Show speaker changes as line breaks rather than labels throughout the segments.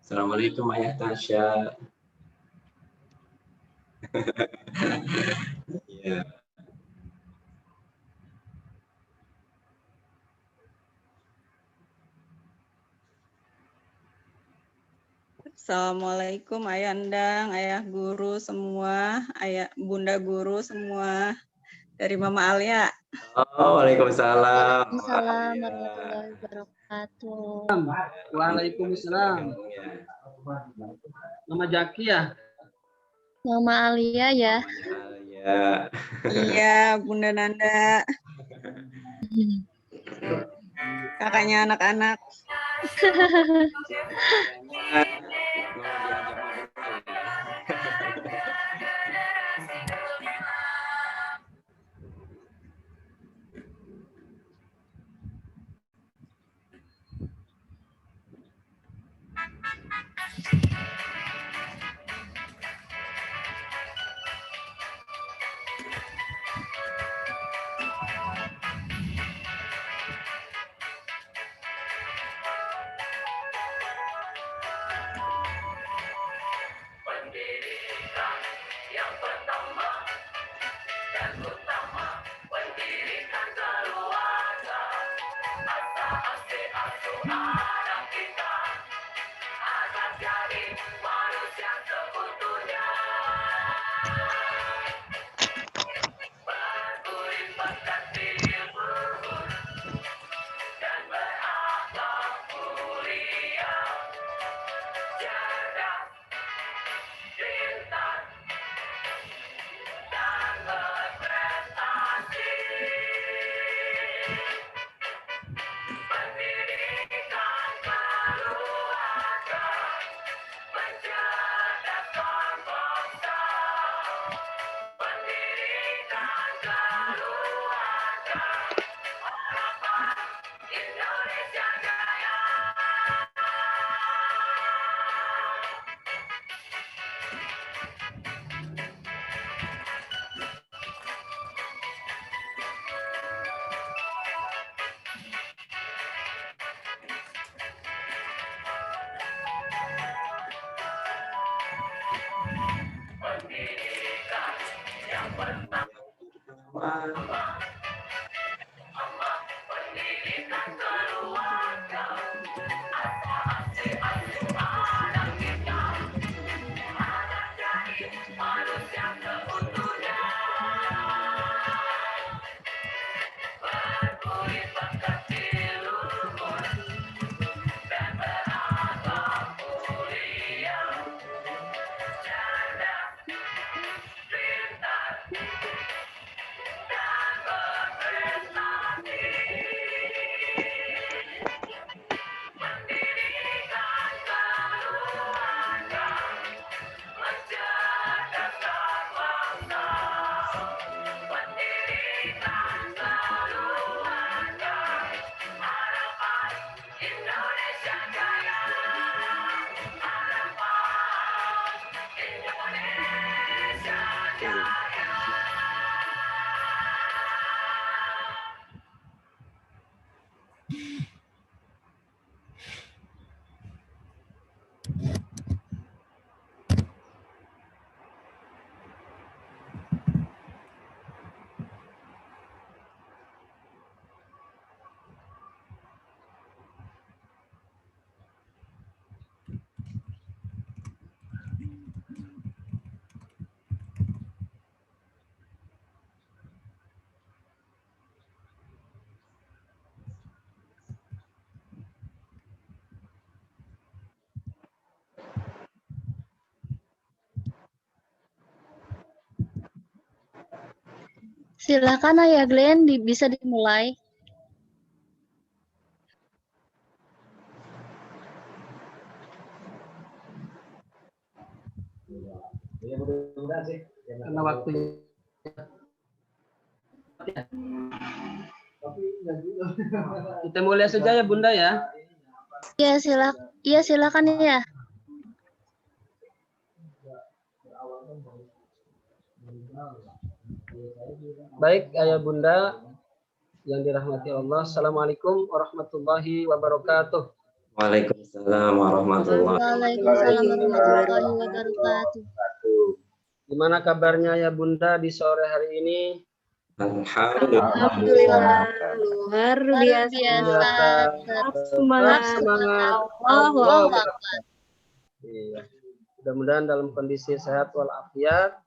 Assalamualaikum Ayah Tasya. Ya.
Assalamualaikum Ayah Endang, Ayah Guru semua, Ayah Bunda Guru semua dari Mama Alia.
Oh, waalaikumsalam.
Waalaikumsalam warahmatullahi wabarakatuh.
Waalaikumsalam. Nama Jaki ya?
Mama Alia ya.
Namanya Alia.
Iya, Bunda Nanda. Kakaknya anak-anak.
depan.
Silakan Ayah Glenn, bisa dimulai.
Karena waktunya. Kita mulai saja ya Bunda ya.
Iya, silakan ya.
Baik Ayah Bunda yang dirahmati Allah. Assalamualaikum warahmatullahi wabarakatuh.
Waalaikumsalam warahmatullahi
Waalaikumsalam warahmatullahi wabarakatuh.
Gimana kabarnya ya Bunda di sore hari ini?
Alhamdulillah.
Alhamdulillah, luar biasa.
Semangat.
Allahu Akbar. Iya. Mudah-mudahan dalam kondisi sehat walafiat,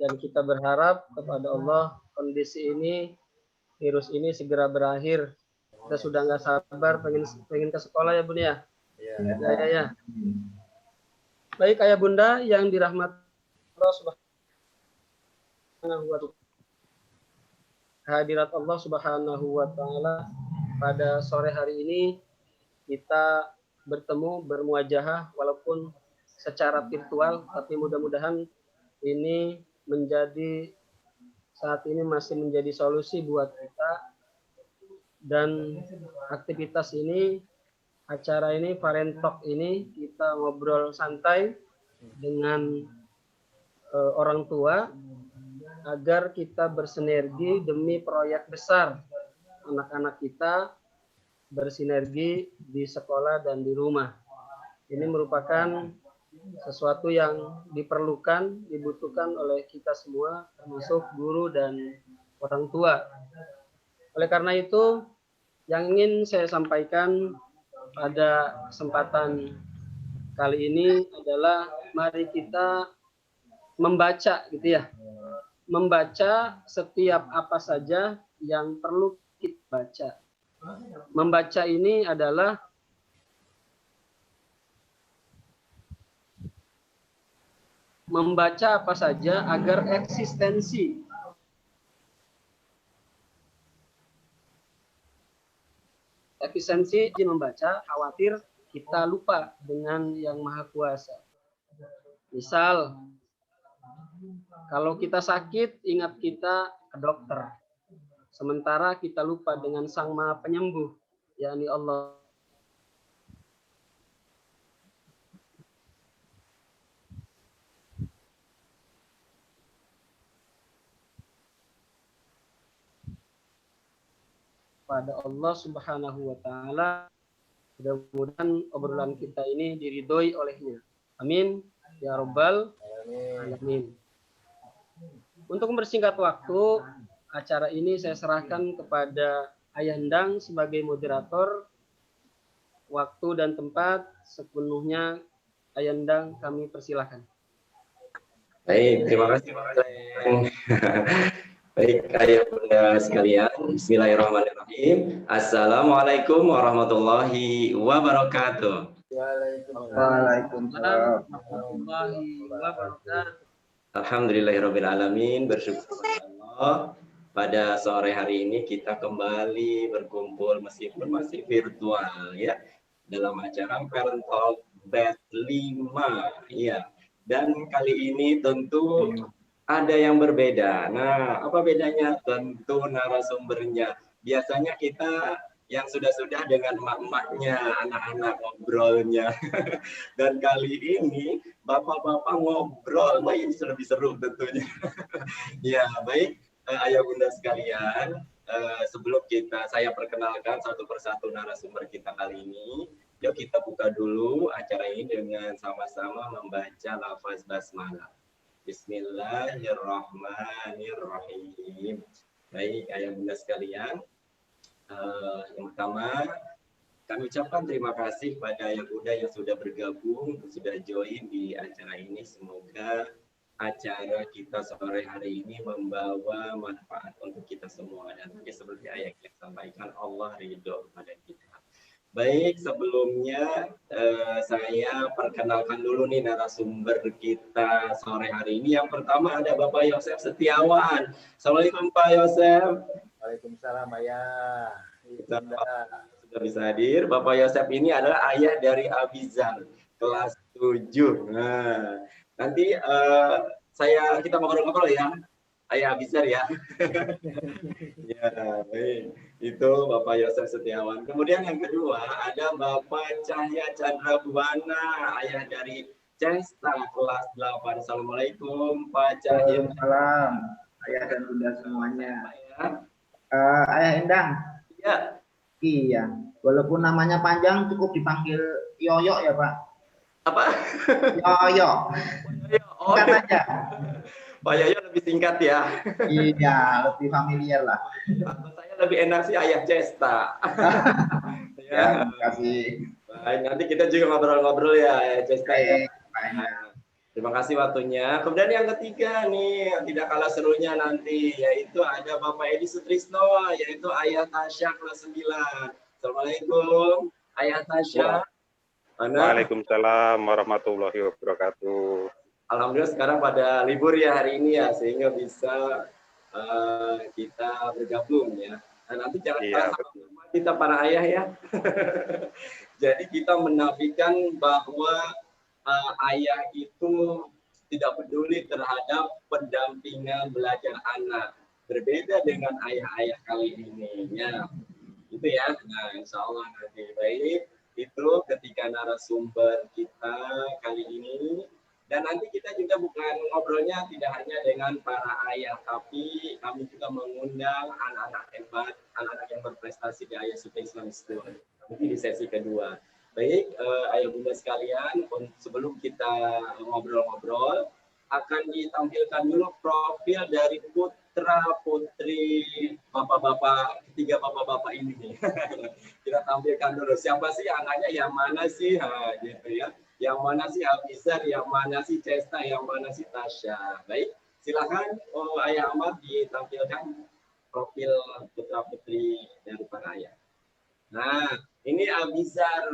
dan kita berharap kepada Allah kondisi ini, virus ini segera berakhir. Kita sudah nggak sabar pengen ke sekolah ya Bun ya. Ya. Baik Ayah Bunda yang dirahmati Allah Subhanahu wa Ta'ala. Hadirat Allah Subhanahu wa Ta'ala, pada sore hari ini kita bertemu bermuajahah walaupun secara virtual, tapi mudah-mudahan ini saat ini masih menjadi solusi buat kita, dan aktivitas ini, acara ini, Parentalk ini, kita ngobrol santai dengan orang tua agar kita bersinergi demi proyek besar anak-anak kita bersinergi di sekolah dan di rumah. Ini merupakan sesuatu yang dibutuhkan oleh kita semua, termasuk guru dan orang tua. Oleh karena itu, yang ingin saya sampaikan pada kesempatan kali ini adalah mari kita membaca gitu ya. Membaca setiap apa saja yang perlu kita baca. Membaca ini adalah membaca apa saja agar eksistensi membaca, khawatir kita lupa dengan Yang Maha Kuasa. Misal, kalau kita sakit, ingat kita ke dokter. Sementara kita lupa dengan Sang Maha Penyembuh, yakni Allah. Pada Allah Subhanahu wa Ta'ala, mudah-mudahan obrolan kita ini diridhoi olehnya. Amin ya Rabbal alamin. Untuk mempersingkat waktu, acara ini saya serahkan kepada Ayah Endang sebagai moderator. Waktu dan tempat sepenuhnya Ayah Endang kami persilahkan.
Baik, terima kasih. Baik, ayah bunda sekalian, bismillahirrahmanirrahim. Assalamualaikum warahmatullahi wabarakatuh.
Waalaikumsalam warahmatullahi wabarakatuh.
Alhamdulillahirrahmanirrahim, bersyukur kepada Allah. Pada sore hari ini kita kembali berkumpul meskipun masih virtual ya, dalam acara Parent Talk Batch 5 ya. Dan kali ini tentu ada yang berbeda. Nah, apa bedanya? Tentu narasumbernya. Biasanya kita yang sudah-sudah dengan emak-emaknya, anak-anak ngobrolnya. Dan kali ini bapak-bapak ngobrol, wah ini lebih seru tentunya. Ya, baik, ayah bunda sekalian, sebelum saya perkenalkan satu persatu narasumber kita kali ini, yuk kita buka dulu acara ini dengan sama-sama membaca lafaz basmalah. Bismillahirrahmanirrahim. Baik, ayah bunda sekalian, yang pertama kami ucapkan terima kasih pada ayah bunda yang sudah bergabung, sudah join di acara ini. Semoga acara kita sore hari ini membawa manfaat untuk kita semua, dan seperti ayah yang sampaikan, Allah ridho kepada kita. Baik, sebelumnya saya perkenalkan dulu nih narasumber kita sore hari ini. Yang pertama ada Bapak Yosef Setiawan. Assalamualaikum Pak Yosef.
Waalaikumsalam ayah.
Sudah bisa hadir. Bapak Yosef ini adalah ayah dari Abizar, kelas 7. Nah, nanti kita ngobrol-ngobrol ya. Ayah Abizar ya. Ya, baik. Itu Bapak Yosef Setiawan. Kemudian yang kedua ada Bapak Cahya Chandra Buwana, ayah dari Cesta kelas 8. Assalamualaikum Pak Cahya.
Waalaikumsalam ayah dan bunda semuanya.
Ya.
Ayah Endang.
Ya.
Iya. Walaupun namanya panjang cukup dipanggil Yoyo ya Pak.
Apa?
Yoyo.
Oh,
Singkat aja.
Pak Yoyo lebih singkat ya.
Iya, lebih familiar lah.
Atau saya lebih enak sih ayah Cesta.
Ya, terima kasih.
Baik, nanti kita juga ngobrol-ngobrol ya Cesta ya.
Baik.
Terima kasih waktunya. Kemudian yang ketiga nih, yang tidak kalah serunya nanti, yaitu ada Bapak Edi Sutrisno, yaitu ayah Tasya kelas 9. Assalamualaikum, ayah Tasya.
Waalaikumsalam warahmatullahi wabarakatuh.
Alhamdulillah sekarang pada libur ya hari ini ya, sehingga bisa kita bergabung ya. Nah, nanti jangan sama kita para ayah ya. Jadi kita menafikan bahwa ayah itu tidak peduli terhadap pendampingan belajar anak. Berbeda dengan ayah-ayah kali ini ya. Itu ya. Nah, insya Allah nanti baik. Itu ketika narasumber kita kali ini. Dan nanti kita juga bukan ngobrolnya tidak hanya dengan para ayah, tapi kami juga mengundang anak-anak hebat, anak-anak yang berprestasi di Ayah Sufi Islam School. Nanti di sesi kedua. Baik, ayah bunda sekalian, sebelum kita ngobrol-ngobrol, akan ditampilkan dulu profil dari putra putri bapak-bapak, ketiga bapak-bapak ini. Kita tampilkan dulu siapa sih anaknya, yang mana sih, gitu ya. Yang mana sih Abizar, yang mana sih Cesta, yang mana sih Tasya. Baik, silakan Ayah Ahmad ditampilkan profil putra putri dari para ayah. Nah, ini Abizar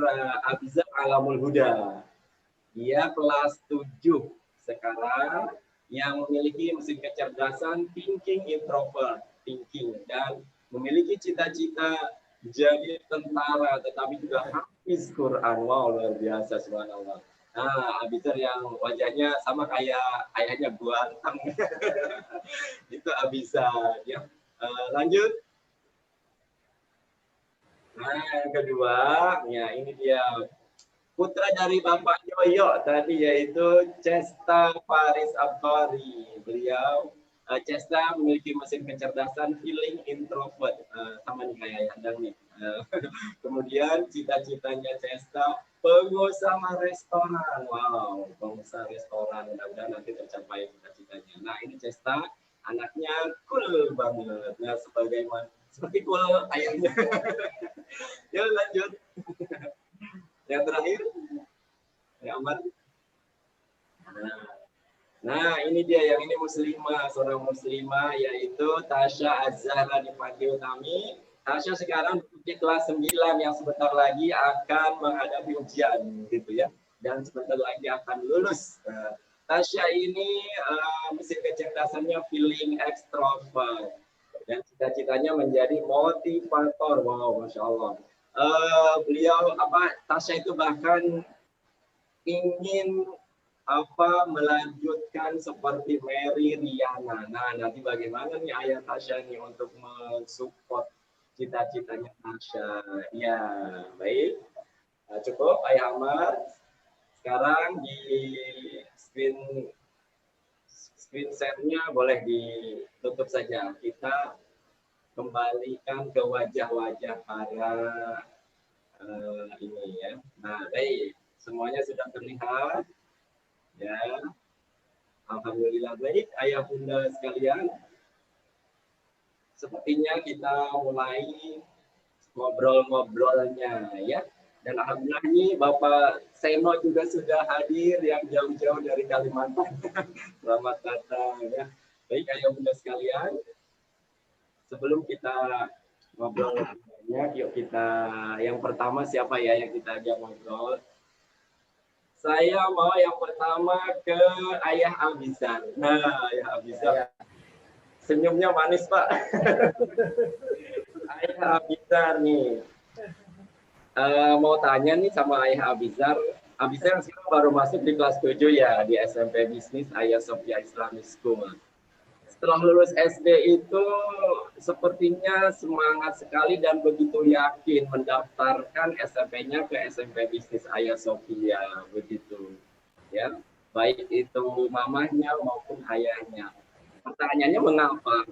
Alamul Huda. Dia kelas 7 sekarang, yang memiliki mesin kecerdasan thinking introvert, dan memiliki cita-cita jadi tentara, tetapi juga hafiz Quran. Wow, luar biasa, subhanallah. Nah, Abizar yang wajahnya sama kayak ayahnya Buantang. Itu Abizar ya. Lanjut. Nah, yang kedua, ya ini dia putra dari Bapak Yoyo tadi, yaitu Cesta Faris Abdori. Beliau Cesta memiliki mesin kecerdasan feeling introvert, sama nih kayak Yandang nih. Kemudian cita-citanya Cesta pengusaha restoran. Wow, pengusaha restoran, mudah-mudahan nanti tercapai cita-citanya. Nah, ini Cesta anaknya cool banget. Nah, seperti cool ayahnya. Ya lanjut. Yang terakhir, ya Aman. Nah, ini dia yang ini muslimah, seorang muslimah yaitu Tasya Az-Zahra dipanggil kami. Tasya sekarang di kelas 9 yang sebentar lagi akan menghadapi ujian gitu ya. Dan sebentar lagi akan lulus. Tasya ini mesin kecerdasannya feeling extrovert dan cita-citanya menjadi motivator. Wow, masya Allah. Beliau Tasya itu bahkan ingin melanjutkan seperti Mary Riana. Nah, nanti bagaimana nih ayah Tasya nih untuk mensupport cita-citanya Tasya? Ya, baik. Cukup ayah Ahmad. Sekarang di screen share-nya boleh ditutup saja. Kita kembalikan ke wajah-wajah para ini ya. Nah, baik. Semuanya sudah terlihat. Ya. Alhamdulillah baik ayah bunda sekalian. Sepertinya kita mulai ngobrol-ngobrolnya ya. Dan alhamdulillah ini Bapak Seno juga sudah hadir yang jauh-jauh dari Kalimantan. Selamat datang ya. Baik ayah bunda sekalian. Sebelum kita ngobrol-ngobrolnya, yuk kita yang pertama siapa ya yang kita ajak ngobrol? Saya mau yang pertama ke Ayah Abizar. Nah, Ayah Abizar. Senyumnya manis, Pak. Ayah Abizar nih. Mau tanya nih sama Ayah Abizar. Abizar sekarang baru masuk di kelas 7 ya, di SMP Bisnis Ayah Sophia Islamic School. Setelah lulus SD itu sepertinya semangat sekali dan begitu yakin mendaftarkan SMP-nya ke SMP Bisnis Ayah Sophia begitu ya, baik itu mamahnya maupun ayahnya. Pertanyaannya mengapa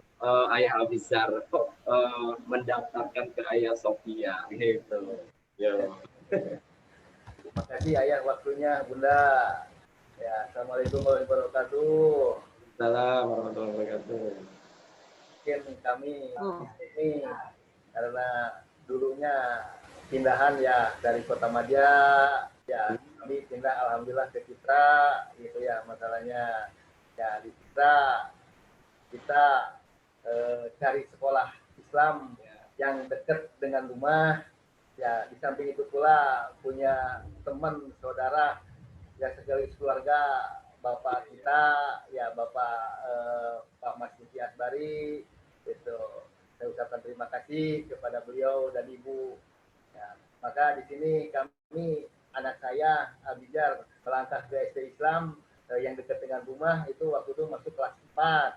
Ayah Abizar kok mendaftarkan ke Ayah Sophia gitu ya.
Terima kasih ayah waktunya bunda ya. Assalamualaikum warahmatullahi wabarakatuh.
Assalamualaikum warahmatullahi wabarakatuh.
Mungkin kami ini karena dulunya pindahan ya dari Kota Madya ya, kami pindah alhamdulillah ke Citra gitu ya. Masalahnya ya di Citra kita cari sekolah Islam yang dekat dengan rumah ya. Di samping itu pula punya teman saudara ya sekaligus keluarga Bapak kita ya, Bapak Pak Mas Yuki Asbari itu. Saya ucapkan terima kasih kepada beliau dan Ibu ya. Maka di sini kami, anak saya Abizar, melangkah ke SD Islam yang dekat dengan rumah itu waktu itu masuk kelas 4.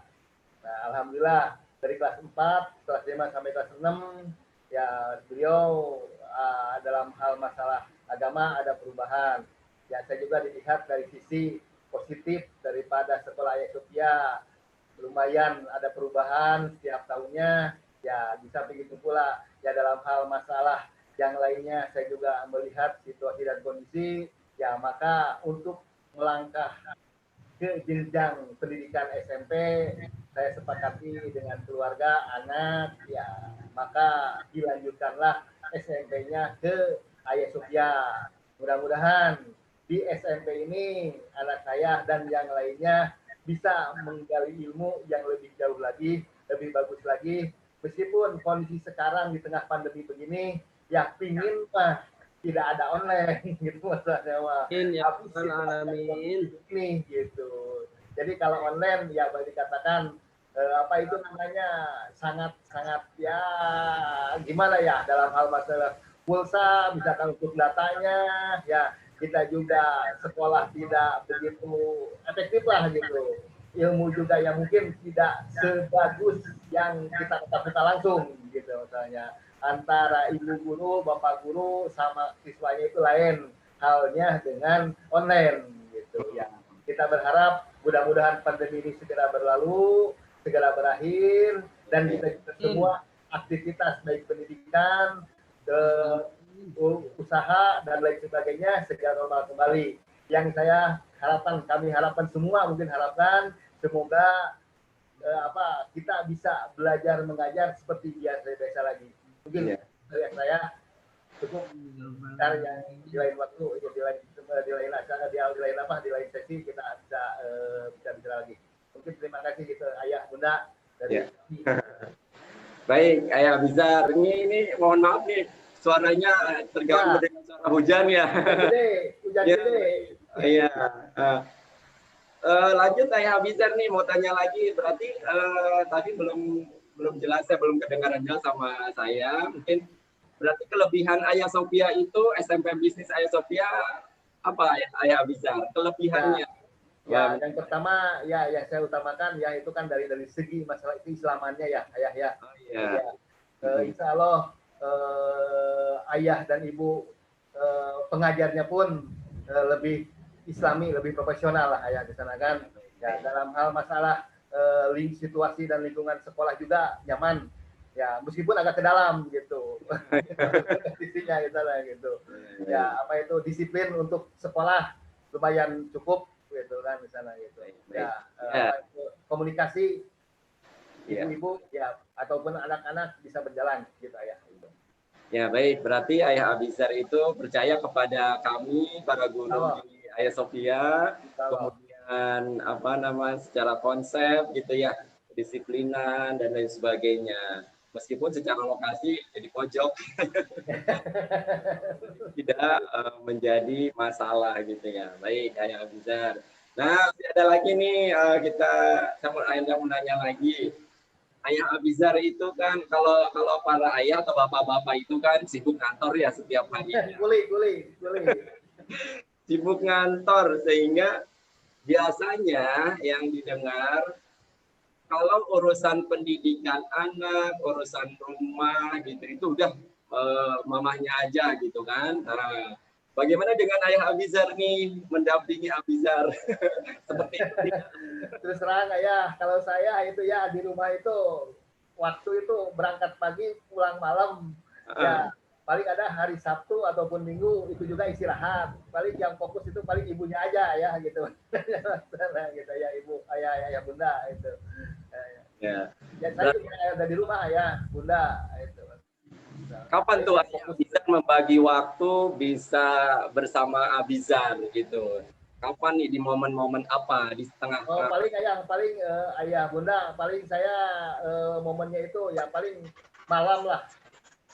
Nah, alhamdulillah dari kelas 4, kelas 5 sampai kelas 6 ya beliau dalam hal masalah agama ada perubahan. Ya, saya juga dilihat dari sisi positif daripada sekolah Ayah Sophia, lumayan ada perubahan setiap tahunnya ya. Di samping itu pula ya dalam hal masalah yang lainnya saya juga melihat situasi dan kondisi ya, maka untuk melangkah ke jenjang pendidikan SMP saya sepakati dengan keluarga anak ya, maka dilanjutkanlah SMP-nya ke Ayah Sophia. Mudah-mudahan di SMP ini anak saya dan yang lainnya bisa menggali ilmu yang lebih jauh lagi, lebih bagus lagi. Meskipun kondisi sekarang di tengah pandemi begini, ya pingin mah tidak ada online gitu maksudnya mah.
Alamin.
Ini gitu. Jadi kalau online ya boleh dikatakan apa itu namanya sangat ya gimana ya dalam hal masalah pulsa misalkan untuk datanya ya. Kita juga sekolah tidak begitu efektif lah gitu. Ilmu juga yang mungkin tidak sebagus yang kita tatap muka langsung gitu misalnya. Antara ibu guru, bapak guru sama siswanya itu lain halnya dengan online gitu ya. Kita berharap mudah-mudahan pandemi ini segera berlalu, segera berakhir dan kita semua aktivitas baik pendidikan, usaha dan lain sebagainya segera normal kembali. Yang saya harapkan, kami harapkan semua mungkin harapkan semoga kita bisa belajar mengajar seperti biasa lagi. Mungkin dari saya cukup cari yang di lain waktu, di lain acara, di lain sesi kita bisa bicara lagi. Mungkin terima kasih gitu Ayah Bunda dari
Baik, Ayah Abizar, ini mohon maaf nih suaranya terganggu dengan suara hujan ya.
Hujan gede.
Iya. Lanjut Ayah Abizar nih mau tanya lagi, berarti tadi belum jelas, saya belum kedengaran jelas sama saya. Mungkin berarti kelebihan Ayah Sophia itu SMP bisnis Ayah Sophia apa Ayah Abizar? Kelebihannya?
Ya, yang pertama ya yang saya utamakan ya itu kan dari segi masalah keislamannya ya Ayah ya.
Oh, iya.
Insya Allah Ayah dan Ibu pengajarnya pun lebih Islami, lebih profesional lah Ayah di sana kan. Ya, dalam hal masalah situasi dan lingkungan sekolah juga nyaman. Ya, meskipun agak ke dalam gitu. Isinya gitu. Ya, apa itu disiplin untuk sekolah lumayan cukup gitu kan di sana gitu. Ya, komunikasi ibu-ibu ya ataupun anak-anak bisa berjalan gitu Ayah.
Ya baik, berarti Ayah Abizar itu percaya kepada kami para guru di Ayah Sophia, kemudian secara konsep gitu ya, disiplinan dan lain sebagainya. Meskipun secara lokasi jadi pojok tidak menjadi masalah gitu ya. Baik Ayah Abizar. Nah, ada lagi nih saya mau nanya lagi. Ayah Abizar itu kan kalau para ayah atau bapak-bapak itu kan sibuk kantor ya setiap hari.
Kuli.
Sibuk ngantor sehingga biasanya yang didengar kalau urusan pendidikan anak, urusan rumah gitu itu udah mamahnya aja gitu kan. Nah, bagaimana dengan Ayah Abizar nih mendampingi Abizar seperti itu?
Terus terang Ayah, kalau saya itu ya di rumah itu waktu itu berangkat pagi pulang malam ya paling ada hari Sabtu ataupun Minggu itu juga istirahat. Paling yang fokus itu paling ibunya aja ya gitu. Gitu ya ibu, ayah bunda itu. Ya saya juga ada di rumah ya bunda itu.
Kapan tuh Ayah bisa membagi waktu bisa bersama Abizar gitu? Kapan nih di momen-momen apa di setengah?
Paling ayah bunda paling saya momennya itu ya paling malam lah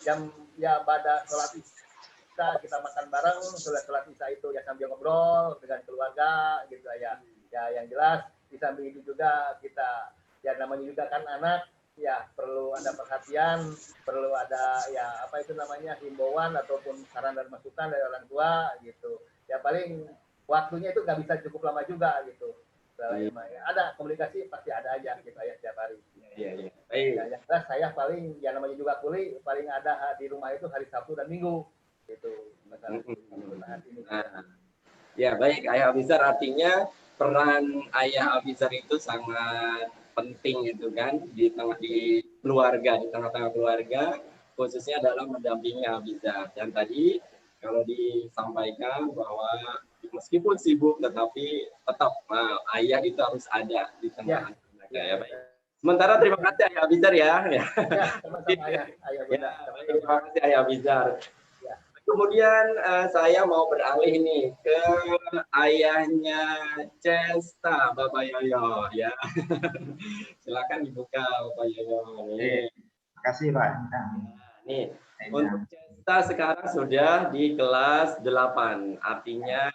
jam ya pada sholat isya kita makan bareng sholat isya itu ya sambil ngobrol dengan keluarga gitu ya yang jelas di samping itu juga kita ya namanya juga kan anak ya perlu ada perhatian perlu ada ya apa itu namanya himbauan ataupun saran dan masukan dari orang tua gitu ya paling waktunya itu nggak bisa cukup lama juga gitu. Ada komunikasi pasti ada aja gitu ya setiap hari.
Iya.
Ya, jelas saya paling ya namanya juga kuli paling ada di rumah itu hari Sabtu dan Minggu gitu.
Ya baik Ayah Abizar artinya peran Ayah Abizar itu sangat penting itu kan di tengah-tengah keluarga khususnya dalam mendampingi Abizar. Dan tadi kalau disampaikan bahwa meskipun sibuk tetapi tetap ayah itu harus ada di tengah keluarga ya baik. Sementara terima kasih Ayah Abizar ya.
Sama-sama ayah bunda.
Terima kasih Ayah Abizar. Kemudian saya mau beralih nih ke ayahnya Cesta, Bapak Yoyo ya. Silakan dibuka Bapak Yoyo. Nih.
Terima kasih Pak.
Nih, untuk Cesta sekarang sudah di kelas 8, artinya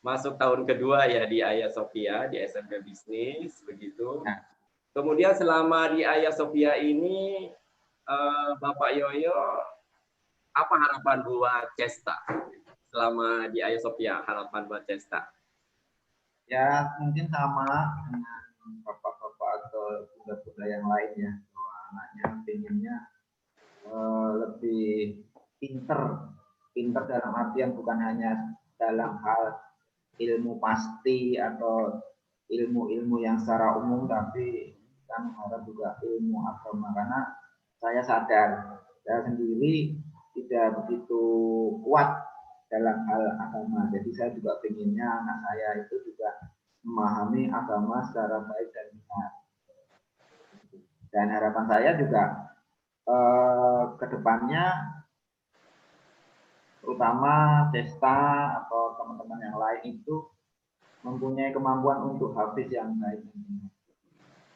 masuk tahun kedua ya di Ayah Sophia di SMP Bisnis begitu. Kemudian selama di Ayah Sophia ini Bapak Yoyo apa harapan buat Cesta selama di Ayah Sophia? Harapan buat Cesta?
Ya mungkin sama dengan bapak-bapak atau bunda-bunda yang lainnya, bahwa anaknya pengennya lebih pinter dalam artian bukan hanya dalam hal ilmu pasti atau ilmu-ilmu yang secara umum, tapi kita mengharap juga ilmu agama, karena saya sadar saya sendiri tidak begitu kuat dalam hal agama. Jadi saya juga pengennya anak saya itu juga memahami agama secara baik dan benar. Dan harapan saya juga ke depannya, terutama Desta atau teman-teman yang lain itu mempunyai kemampuan untuk hafiz yang baik.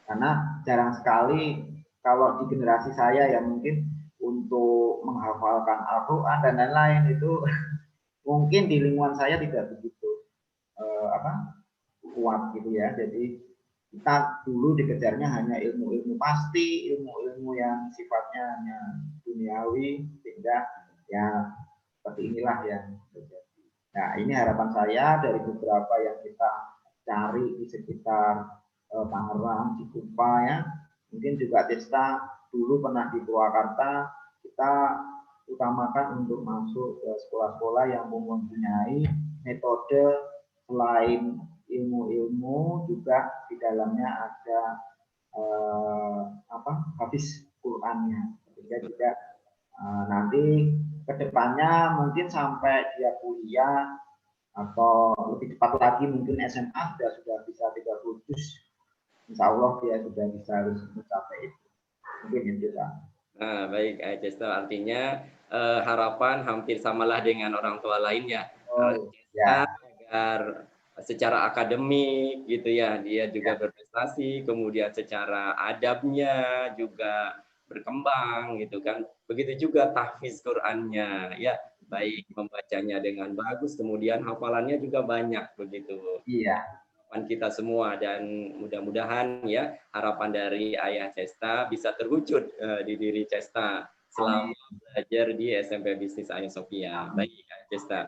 Karena jarang sekali kalau di generasi saya ya mungkin untuk menghafalkan Al-Quran dan lain-lain itu mungkin di lingkungan saya tidak begitu kuat gitu ya. Jadi kita dulu dikejarnya hanya ilmu-ilmu pasti, ilmu-ilmu yang sifatnya hanya duniawi, sehingga ya seperti inilah yang terjadi. Nah, ini harapan saya dari beberapa yang kita cari di sekitar Tangerang, Cikupa ya. Mungkin juga Desta dulu pernah di Purwakarta, kita utamakan untuk masuk ke sekolah-sekolah yang mempunyai metode selain ilmu-ilmu juga di dalamnya ada hafiz Qurannya. Sehingga juga nanti kedepannya mungkin sampai dia kuliah atau lebih cepat lagi mungkin SMA sudah bisa 30 juz. Insya Allah dia sudah bisa harus mencapai itu. Mungkin itu Pak.
Nah, baik, Cesta, artinya harapan hampir samalah dengan orang tua lainnya.
Ya.
Agar secara akademik gitu ya, dia juga berprestasi, kemudian secara adabnya juga berkembang gitu kan. Begitu juga tahfiz Qur'annya ya, baik membacanya dengan bagus, kemudian hafalannya juga banyak begitu.
Iya.
Harapan kita semua, dan mudah-mudahan ya harapan dari Ayah Cesta bisa terwujud di diri Cesta selama belajar di SMP Bisnis Ayah Sofia. Baik, Ayah Cesta.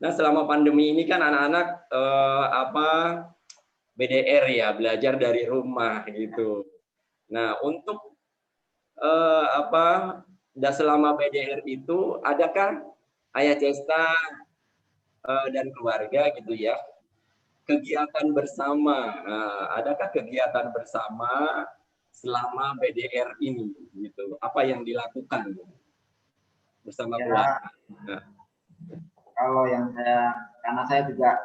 Nah, selama pandemi ini kan anak-anak BDR ya, belajar dari rumah gitu. Nah, untuk dan selama BDR itu adakah Ayah Cesta dan keluarga gitu ya kegiatan bersama? Adakah kegiatan bersama selama BDR ini gitu? Apa yang dilakukan bersama keluarga? Nah.
Kalau yang karena saya juga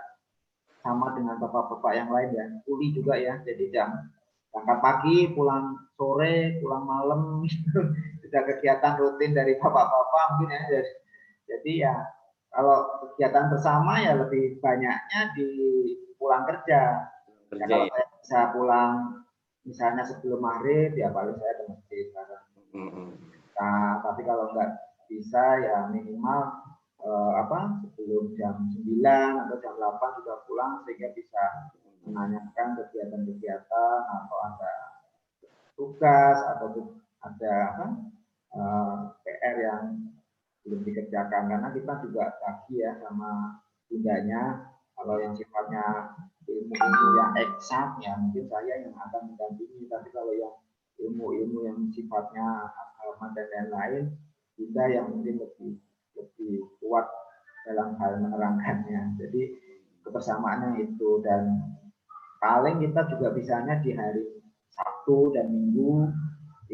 sama dengan bapak-bapak yang lain ya, kuli juga ya, jadi jam berangkat pagi, pulang sore, pulang malam, sudah kegiatan rutin dari bapak-bapak mungkin ya. Jadi ya kalau kegiatan bersama ya lebih banyaknya di pulang kerja. Ya, kalau saya bisa pulang misalnya sebelum maghrib ya paling saya ke masjid. Nah, tapi kalau nggak bisa ya minimal sebelum jam 9 atau jam 8 sudah pulang sehingga bisa menanyakan kegiatan-kegiatan atau ada tugas atau ada PR yang belum dikerjakan, karena kita juga bagi ya sama bundanya. Kalau yang sifatnya ilmu-ilmu yang eksak ya mungkin saya yang akan mendampingi, tapi kalau yang ilmu-ilmu yang sifatnya agama dan lain-lain, bunda yang mungkin lebih kuat dalam hal menerangkannya. Jadi kebersamaannya itu, dan paling kita juga bisanya di hari Sabtu dan Minggu,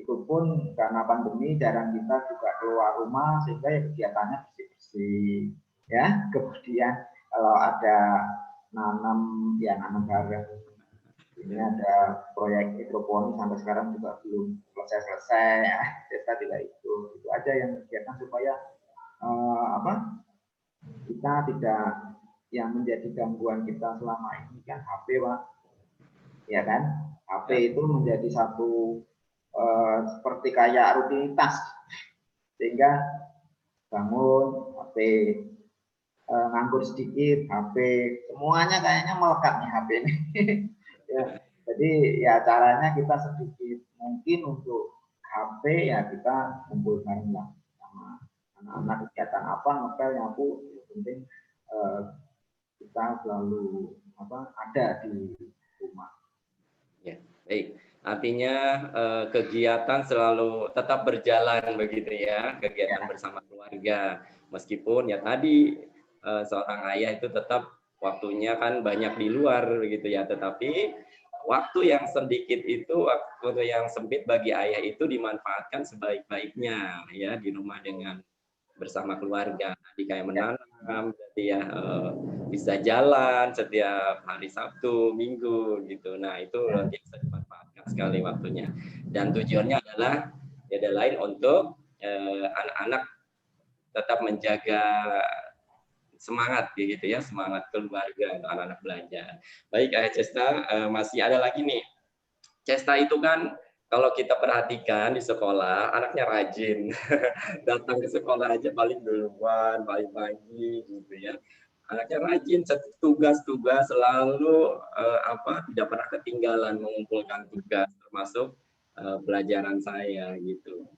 itu pun karena pandemi jarang kita juga keluar rumah sehingga ya kegiatannya bersih-bersih ya. Kemudian kalau ada nanam bareng, ini ada proyek hidroponik sampai sekarang juga belum selesai ya. Kita tidak itu aja yang kegiatan supaya kita tidak yang menjadi gangguan kita selama ini kan HP Pak, ya kan? HP itu menjadi satu seperti kayak rutinitas, sehingga bangun HP, nganggur sedikit HP, semuanya kayaknya melekat nih HP ini. Ya, jadi ya caranya kita sedikit mungkin untuk HP ya kita kumpul bareng lah sama anak-anak, kegiatan apa ngepel nyapu, yang penting kita selalu ada di rumah.
Ya, baik. Artinya kegiatan selalu tetap berjalan begitu ya, kegiatan bersama keluarga. Meskipun ya tadi seorang ayah itu tetap waktunya kan banyak di luar begitu ya, tetapi waktu yang sedikit itu, waktu yang sempit bagi ayah itu dimanfaatkan sebaik-baiknya ya di rumah dengan bersama keluarga. Tadi kayak menanam, jadi ya bisa jalan setiap hari Sabtu, Minggu gitu. Nah itu bisa dimanfaatkan sekali waktunya. Dan tujuannya adalah tidak lain untuk anak-anak tetap menjaga semangat gitu ya, semangat keluarga untuk anak-anak belajar. Baik, Cesta, masih ada lagi nih. Cesta itu kan kalau kita perhatikan di sekolah, anaknya rajin. Datang ke sekolah aja paling duluan, paling pagi gitu ya. Anaknya rajin, tugas-tugas selalu tidak pernah ketinggalan mengumpulkan tugas, termasuk pelajaran saya gitu.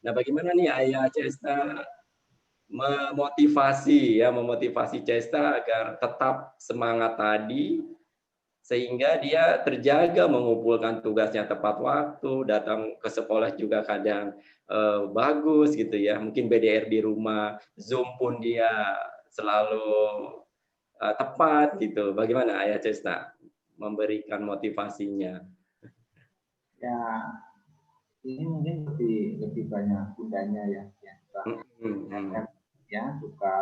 Nah, bagaimana nih Ayah Cesta memotivasi Cesta agar tetap semangat tadi, sehingga dia terjaga mengumpulkan tugasnya tepat waktu, datang ke sekolah juga kadang bagus gitu ya, mungkin BDR di rumah, Zoom pun dia selalu tepat gitu. Bagaimana Ayah Cesta memberikan motivasinya?
Ya, ini mungkin lebih banyak bundanya ya, ya suka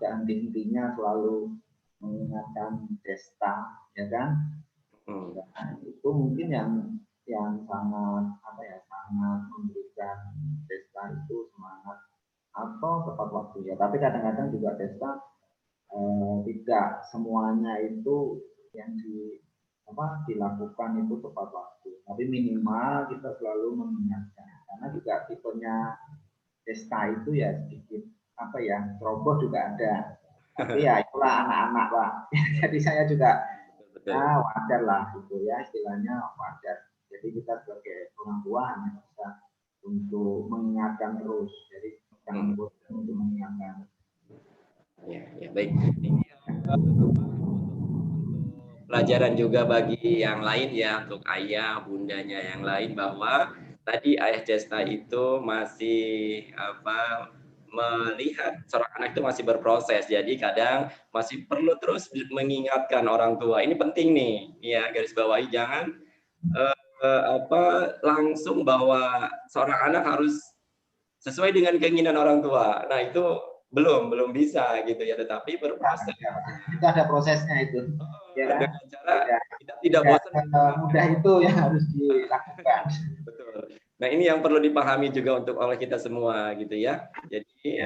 dan intinya selalu mengingatkan Cesta, ya kan? Nah, itu mungkin yang sangat sangat memberikan Cesta itu semangat atau tepat waktu ya. Tapi kadang-kadang juga Cesta tidak semuanya itu yang dilakukan itu tepat waktu. Tapi minimal kita selalu mengingatkan. Karena juga tipenya Cesta itu ya sedikit ceroboh juga ada. Tapi ya itulah anak-anak Pak. Jadi saya juga wajar lah gitu ya, istilahnya wajar. Jadi kita sebagai orang tua hanya bisa untuk mengingatkan terus. Jadi jangan bosan untuk mengingatkan.
Ya baik. Ini pelajaran juga bagi yang lain ya, untuk ayah, bundanya yang lain, bahwa tadi Ayah Cesta itu masih melihat seorang anak itu masih berproses, jadi kadang masih perlu terus mengingatkan orang tua. Ini penting nih, ya garis bawahi, jangan langsung bahwa seorang anak harus sesuai dengan keinginan orang tua. Nah itu belum bisa gitu ya, tetapi berproses.
Itu ada prosesnya itu. Ya,
dengan cara tidak bosan.
Mudah itu yang harus dilakukan.
Betul. Nah ini yang perlu dipahami juga oleh kita semua gitu ya. Jadi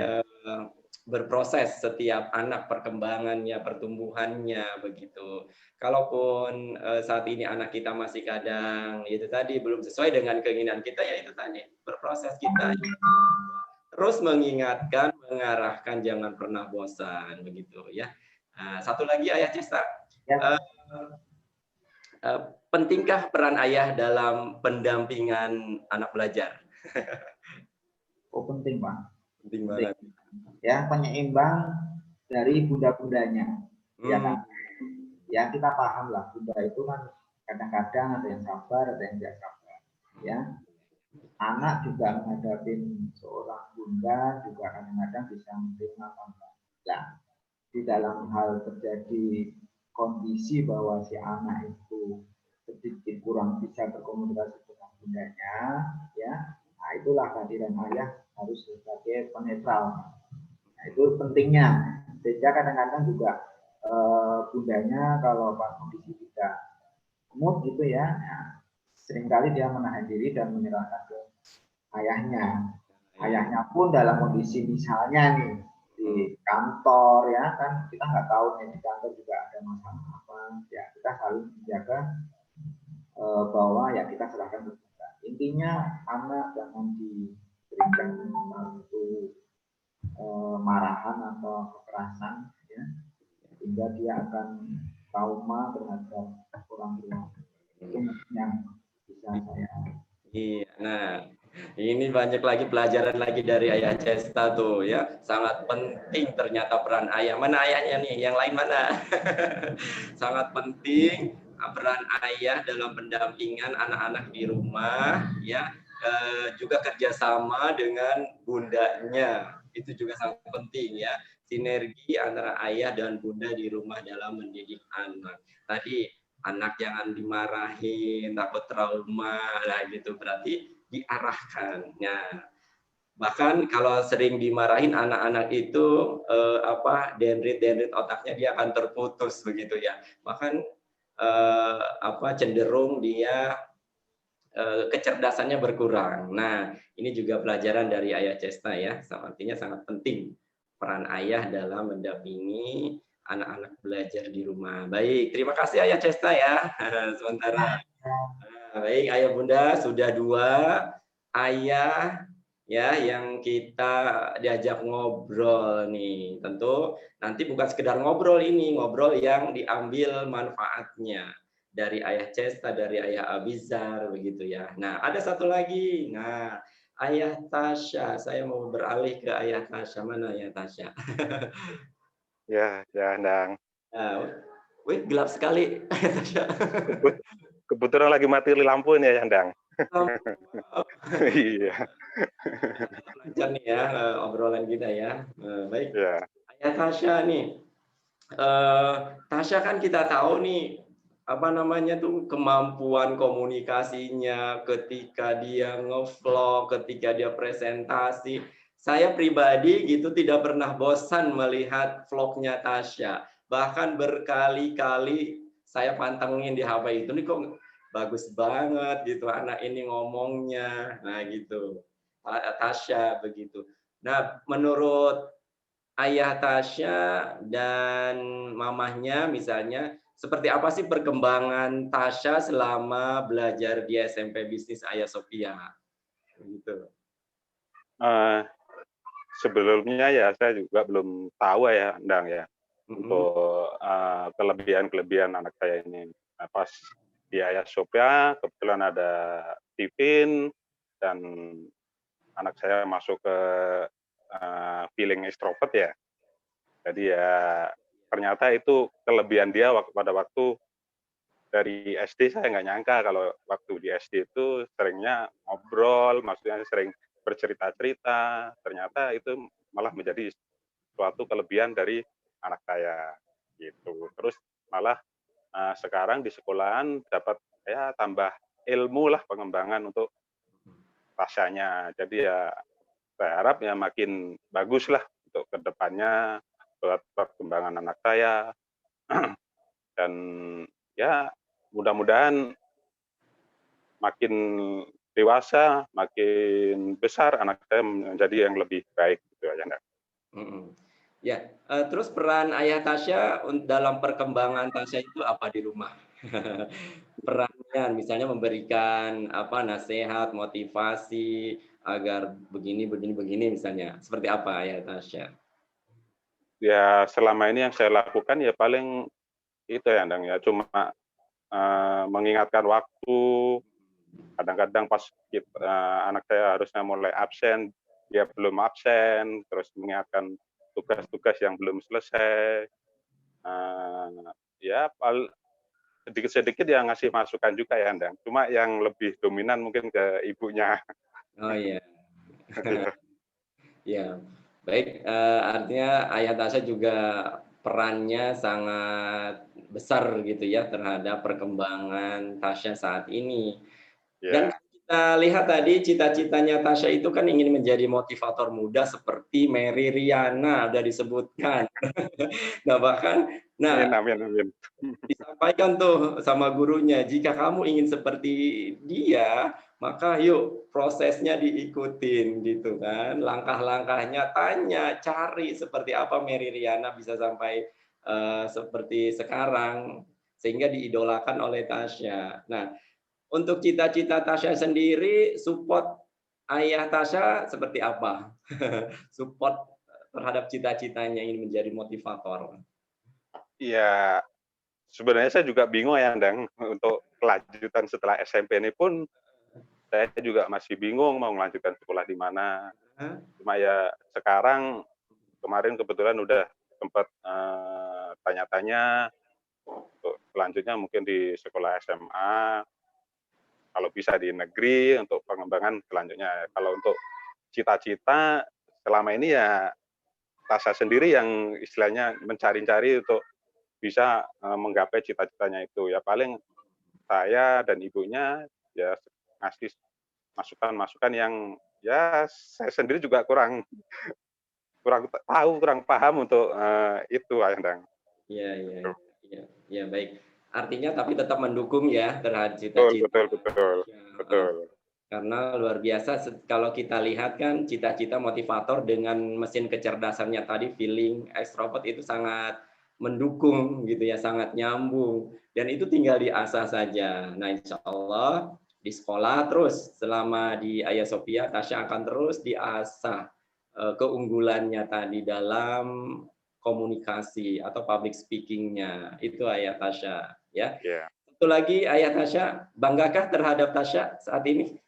berproses setiap anak, perkembangannya, pertumbuhannya begitu. Kalaupun saat ini anak kita masih kadang itu tadi belum sesuai dengan keinginan kita, ya itu tadi berproses kita. Terus mengingatkan, mengarahkan, jangan pernah bosan begitu ya. Satu lagi Ayah Cesta, pentingkah peran ayah dalam pendampingan anak belajar?
Oh penting Pak.
Penting banget.
Ya, penyeimbang dari bunda-bundanya. Ya kan? Ya kita paham lah, bunda itu kan kadang-kadang ada yang sabar, ada yang tidak sabar. Ya. Anak juga menghadapi seorang bunda juga kadang-kadang bisa menerima tanpa. Nah, di dalam hal terjadi kondisi bahwa si anak itu sedikit kurang bisa berkomunikasi dengan bundanya, ya, nah itulah kehadiran ayah harus sebagai penetral. Nah, itu pentingnya. Sehingga kadang-kadang juga bundanya kalau pas kondisi tidak mood gitu ya, nah, seringkali dia menahan diri dan menyerahkan ke ayahnya. Ayahnya pun dalam kondisi misalnya nih di kantor ya kan, kita nggak tahu nih di kantor juga ada masalah apa, ya kita saling menjaga bahwa ya kita serahkan ke kita. Intinya anak jangan diberikan satu marahan atau kekerasan ya, sehingga dia akan trauma terhadap orang tua. Itu yang bisa saya.
Iya, nah ini banyak lagi pelajaran lagi dari Ayah Cesta tuh ya, sangat penting ternyata peran ayah. Mana ayahnya nih? Yang lain mana? Sangat penting peran ayah dalam pendampingan anak-anak di rumah ya, juga kerjasama dengan bundanya, itu juga sangat penting ya, sinergi antara ayah dan bunda di rumah dalam mendidik anak. Tadi anak jangan dimarahin, takut trauma, lah gitu, berarti diarahkan. Nah, bahkan kalau sering dimarahin anak-anak itu dendrit otaknya dia akan terputus begitu ya. Bahkan cenderung dia kecerdasannya berkurang. Nah, ini juga pelajaran dari Ayah Cesta ya, artinya sangat penting peran ayah dalam mendampingi anak-anak belajar di rumah. Baik, terima kasih Ayah Cesta ya. Sementara baik Ayah Bunda, sudah 2 ayah ya yang kita diajak ngobrol nih. Tentu nanti bukan sekedar ngobrol ini, ngobrol yang diambil manfaatnya dari Ayah Cesta, dari Ayah Abizar begitu ya. Nah, ada satu lagi. Nah, Ayah Tasya, saya mau beralih ke Ayah Tasya. Mana Ayah Tasya?
Ya, Ndang.
Nah, wih, gelap sekali Ayah Tasya.
Kebetulan lagi mati lampu nih ya, Ndang. Iya.
Lancar nih ya obrolan kita ya. Baik.
Ya.
Ayah Tasya nih. Tasya kan kita tahu nih kemampuan komunikasinya ketika dia ngevlog, ketika dia presentasi. Saya pribadi gitu tidak pernah bosan melihat vlognya Tasya. Bahkan berkali-kali saya pantengin di HP itu nih kok bagus banget gitu anak ini ngomongnya. Nah gitu. Tasya begitu. Nah, menurut Ayah Tasya dan mamahnya misalnya, seperti apa sih perkembangan Tasya selama belajar di SMP Bisnis Ayah Sophia? Gitu.
Sebelumnya ya saya juga belum tahu ya, Ndang ya, untuk kelebihan-kelebihan anak saya ini. Nah, pas di Ayah Sophia kebetulan ada Tipin dan anak saya masuk ke feeling extrovert ya. Jadi ya ternyata itu kelebihan dia pada waktu dari SD. Saya nggak nyangka kalau waktu di SD itu seringnya ngobrol, maksudnya sering bercerita-cerita. Ternyata itu malah menjadi suatu kelebihan dari anak saya gitu. Terus malah sekarang di sekolahan dapat ya tambah ilmu lah, pengembangan untuk Tasyanya. Jadi ya saya harap ya makin bagus lah untuk kedepannya buat perkembangan anak saya. Dan ya mudah-mudahan makin dewasa, makin besar anak saya menjadi yang lebih baik gitu ya, Ndang.
Ya, terus peran Ayah Tasya dalam perkembangan Tasya itu apa di rumah? Perannya misalnya memberikan nasihat, motivasi agar begini misalnya. Seperti apa Ayah Tasya?
Ya selama ini yang saya lakukan ya paling itu ya, Ndang ya, cuma mengingatkan waktu. Kadang-kadang pas anak saya harusnya mulai absen, dia belum absen, terus mengingatkan tugas-tugas yang belum selesai. Ya sedikit-sedikit yang ngasih masukan juga ya, Ndang. Cuma yang lebih dominan mungkin ke ibunya.
Oh iya. Ya, baik. Artinya Ayah Tasya juga perannya sangat besar gitu ya terhadap perkembangan Tasya saat ini. Dan kita lihat tadi cita-citanya Tasya itu kan ingin menjadi motivator muda seperti Mary Riana, udah disebutkan. Nah bahkan,
amin.
disampaikan tuh sama gurunya, jika kamu ingin seperti dia, maka yuk prosesnya diikutin gitu kan, langkah-langkahnya tanya, cari seperti apa Mary Riana bisa sampai seperti sekarang, sehingga diidolakan oleh Tasya. Nah, untuk cita-cita Tasya sendiri, support Ayah Tasya seperti apa? Support terhadap cita-citanya ingin menjadi motivator.
Iya, sebenarnya saya juga bingung ya, Ndang, untuk kelanjutan setelah SMP ini pun saya juga masih bingung mau melanjutkan sekolah di mana. Cuma ya sekarang kemarin kebetulan udah sempat tanya-tanya untuk selanjutnya mungkin di sekolah SMA, kalau bisa di negeri untuk pengembangan selanjutnya. Kalau untuk cita-cita selama ini ya Tasya sendiri yang istilahnya mencari-cari untuk bisa menggapai cita-citanya itu. Ya paling saya dan ibunya ya ngasih masukan-masukan yang ya saya sendiri juga kurang tahu, kurang paham untuk itu, Ndang.
Iya, baik. artinya tapi tetap mendukung ya terhadap
Betul,
cita-cita.
betul.
Karena luar biasa kalau kita lihat kan cita-cita motivator dengan mesin kecerdasannya tadi feeling extrovert itu sangat mendukung gitu ya, sangat nyambung, dan itu tinggal diasah saja. Nah, insya Allah di sekolah terus selama di Ayah Sophia, Tasya akan terus diasah keunggulannya tadi dalam komunikasi atau public speaking-nya. Itu Ayah Tasya ya.
Yeah.
Satu lagi Ayah Tasya, banggakah terhadap Tasya saat ini?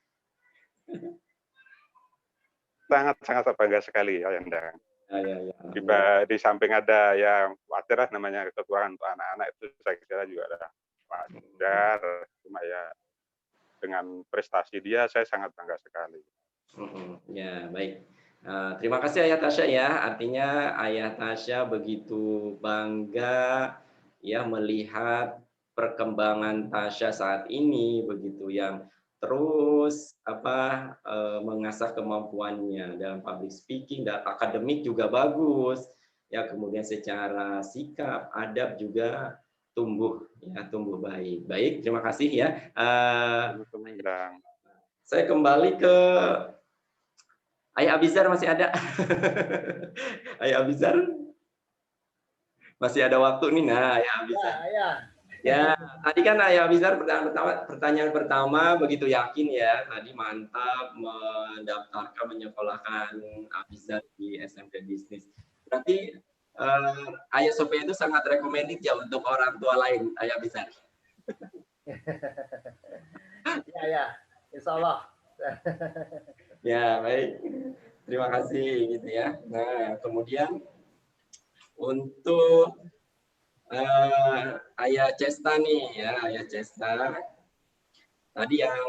Sangat bangga sekali ya Anda.
Ya.
Di samping ada yang wajar namanya kekurangan untuk anak-anak, itu saya kira juga ada wajar. Cuma ya dengan prestasi dia saya sangat bangga sekali.
Ya, baik. Terima kasih Ayah Tasya ya. Artinya Ayah Tasya begitu bangga ya melihat perkembangan Tasya saat ini, begitu yang terus mengasah kemampuannya dalam public speaking, dan akademik juga bagus ya, kemudian secara sikap adab juga tumbuh baik. Baik, terima kasih ya. Saya kembali ke Ayah Abizar, masih ada? Ayah Abizar masih ada waktu nih. Nah, Ayah Abizar. Ya, tadi kan Ayah Abizar pertanyaan pertama begitu yakin ya, tadi mantap mendaftarkan, menyekolahkan Abizar di SMP Bisnis. Berarti Ayah Sophia itu sangat recommended ya untuk orang tua lain, Ayah Abizar.
Ya, insya Allah.
Ya, baik. Terima kasih gitu ya. Nah, kemudian untuk Ayah Cesta nih ya, Ayah Cesta. Tadi yang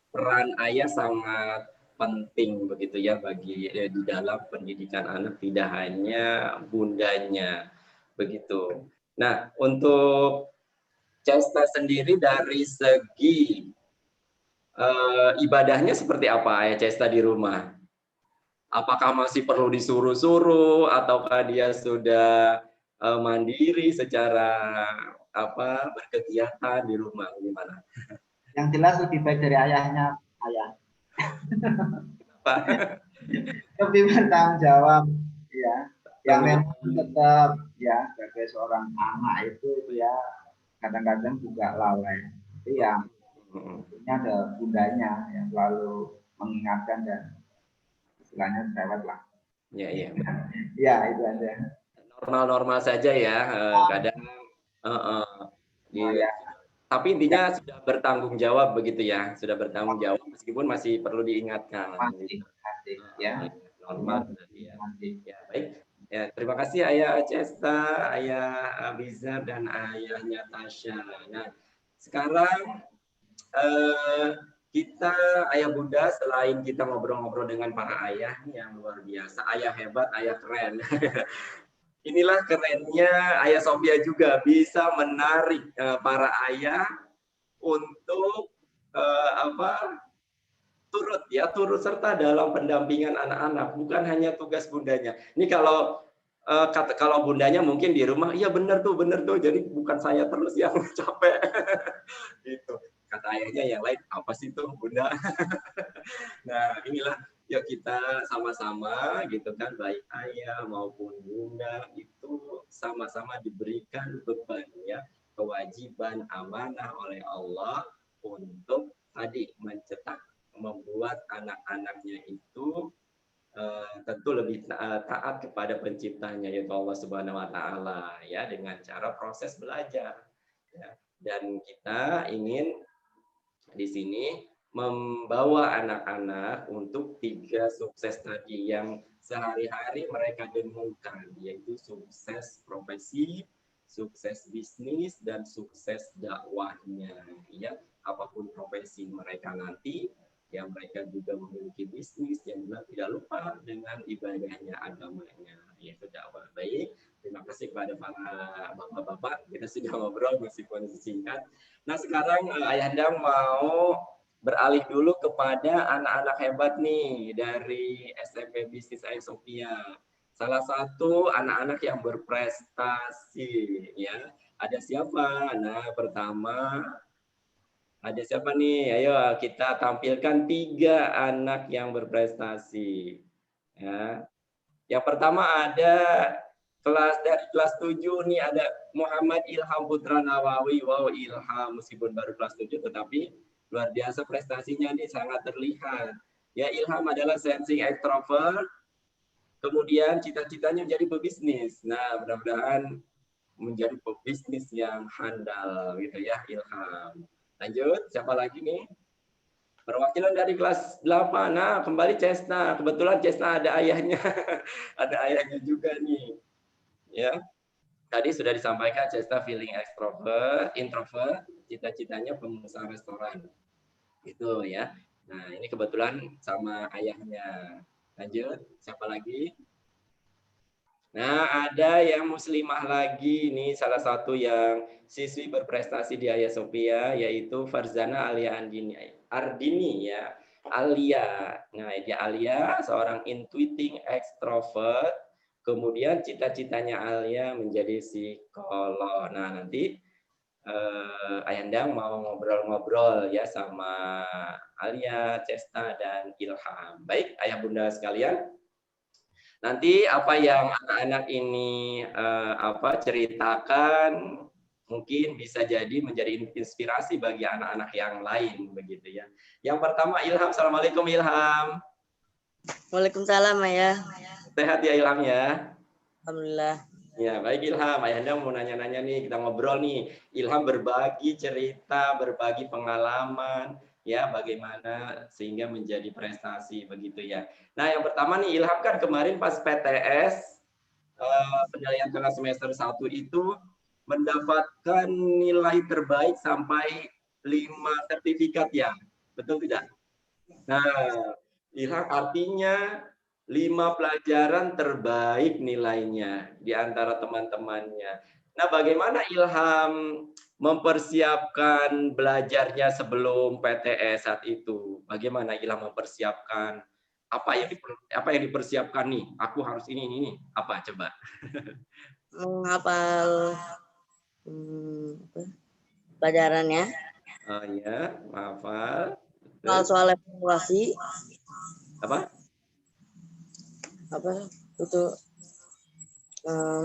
peran ayah sangat penting begitu ya bagi di dalam pendidikan anak, tidak hanya bundanya begitu. Nah, untuk Cesta sendiri dari segi ibadahnya seperti apa Ayah Cesta di rumah? Apakah masih perlu disuruh-suruh ataukah dia sudah mandiri secara berkegiatan di rumah, gimana?
Yang jelas lebih baik dari ayahnya, ayah. Lebih bertanggung jawab, ya. Yang memang tetap ya sebagai seorang anak itu ya kadang-kadang juga lalai. Tapi yang punya ada bundanya yang selalu mengingatkan dan istilahnya cerewet lah.
Iya.
Ya, itu aja.
Normal-normal saja ya, kadang tapi intinya sudah bertanggung jawab begitu ya, sudah bertanggung jawab meskipun masih perlu diingatkan.
Masih, ya.
Normal ya. Ya, baik. Ya, terima kasih Ayah Cesta, Ayah Abizar, dan ayahnya Tasya. Nah, sekarang kita ayah bunda, selain kita ngobrol-ngobrol dengan para ayah yang luar biasa, ayah hebat, ayah keren. Inilah kerennya Ayah Sophia juga bisa menarik para ayah untuk turut serta dalam pendampingan anak-anak, bukan hanya tugas bundanya. Ini kalau bundanya mungkin di rumah, iya benar tuh, jadi bukan saya terus yang capek. Gitu. Kata ayahnya yang lain, apa sih tuh bunda? Nah, inilah yuk kita sama-sama gitu kan, baik ayah maupun bunda itu sama-sama diberikan beban ya, kewajiban amanah oleh Allah untuk tadi membuat anak-anaknya itu tentu lebih taat kepada penciptanya yaitu Allah Subhanahu wa taala ya, dengan cara proses belajar ya. Dan kita ingin di sini membawa anak-anak untuk 3 sukses tadi yang sehari-hari mereka dengungkan, yaitu sukses profesi, sukses bisnis, dan sukses dakwahnya. Ya, apapun profesi mereka nanti, yang mereka juga memiliki bisnis, yang juga tidak lupa dengan ibadahnya, agamanya, yaitu dakwah. Baik, terima kasih kepada para bapak-bapak, kita sudah ngobrol meskipun singkat. Nah, sekarang Ayahanda mau beralih dulu kepada anak-anak hebat nih dari SMP Bisnis Ayah Sophia. Salah satu anak-anak yang berprestasi ya Ada siapa? Nah, pertama ada siapa nih? Ayo kita tampilkan 3 anak yang berprestasi. Ya. Yang pertama ada dari kelas 7 nih ada Muhammad Ilham Putra Nawawi. Wow, Ilham meskipun baru kelas 7 tetapi luar biasa prestasinya nih sangat terlihat. Ya, Ilham adalah sensing extrovert. Kemudian cita-citanya menjadi pebisnis. Nah, mudah-mudahan menjadi pebisnis yang handal gitu ya, Ilham. Lanjut, siapa lagi nih? Perwakilan dari kelas 8. Nah, kembali Cesna. Kebetulan Cesna ada ayahnya. Ada ayahnya juga nih. Ya. Tadi sudah disampaikan Cesna feeling extrovert, introvert, cita-citanya pengusaha restoran. Itu ya. Nah, ini kebetulan sama ayahnya. Lanjut, siapa lagi? Nah, ada yang muslimah lagi, ini salah satu yang siswi berprestasi di Hagia Sophia, yaitu Farzana Alia Ardini ya. Alia. Nah, dia Alia, seorang intuiting extrovert. Kemudian cita-citanya Alia menjadi psikolog. Nah, nanti Ayandang mau ngobrol-ngobrol ya sama Alia, Cesta, dan Ilham. Baik, ayah bunda sekalian. Nanti apa yang anak-anak ini ceritakan mungkin bisa jadi menjadi inspirasi bagi anak-anak yang lain begitu ya. Yang pertama Ilham, assalamualaikum Ilham.
Waalaikumsalam Ayah.
Sehat ya Ilham ya.
Alhamdulillah.
Ya baik Ilham, Ayah mau nanya-nanya nih, kita ngobrol nih. Ilham berbagi cerita, berbagi pengalaman. Ya, bagaimana sehingga menjadi prestasi begitu ya. Nah, yang pertama nih Ilham kan kemarin pas PTS penilaian kelas semester 1 itu mendapatkan nilai terbaik sampai 5 sertifikat ya. Betul tidak? Nah, Ilham artinya 5 pelajaran terbaik nilainya di antara teman-temannya. Nah, bagaimana Ilham mempersiapkan belajarnya sebelum PTS saat itu? Bagaimana Ilham mempersiapkan apa yang dipersiapkan nih? Aku harus ini. Apa coba?
Menghafal pelajarannya.
Oh ya, menghafal.
Soal evaluasi.
Apa
itu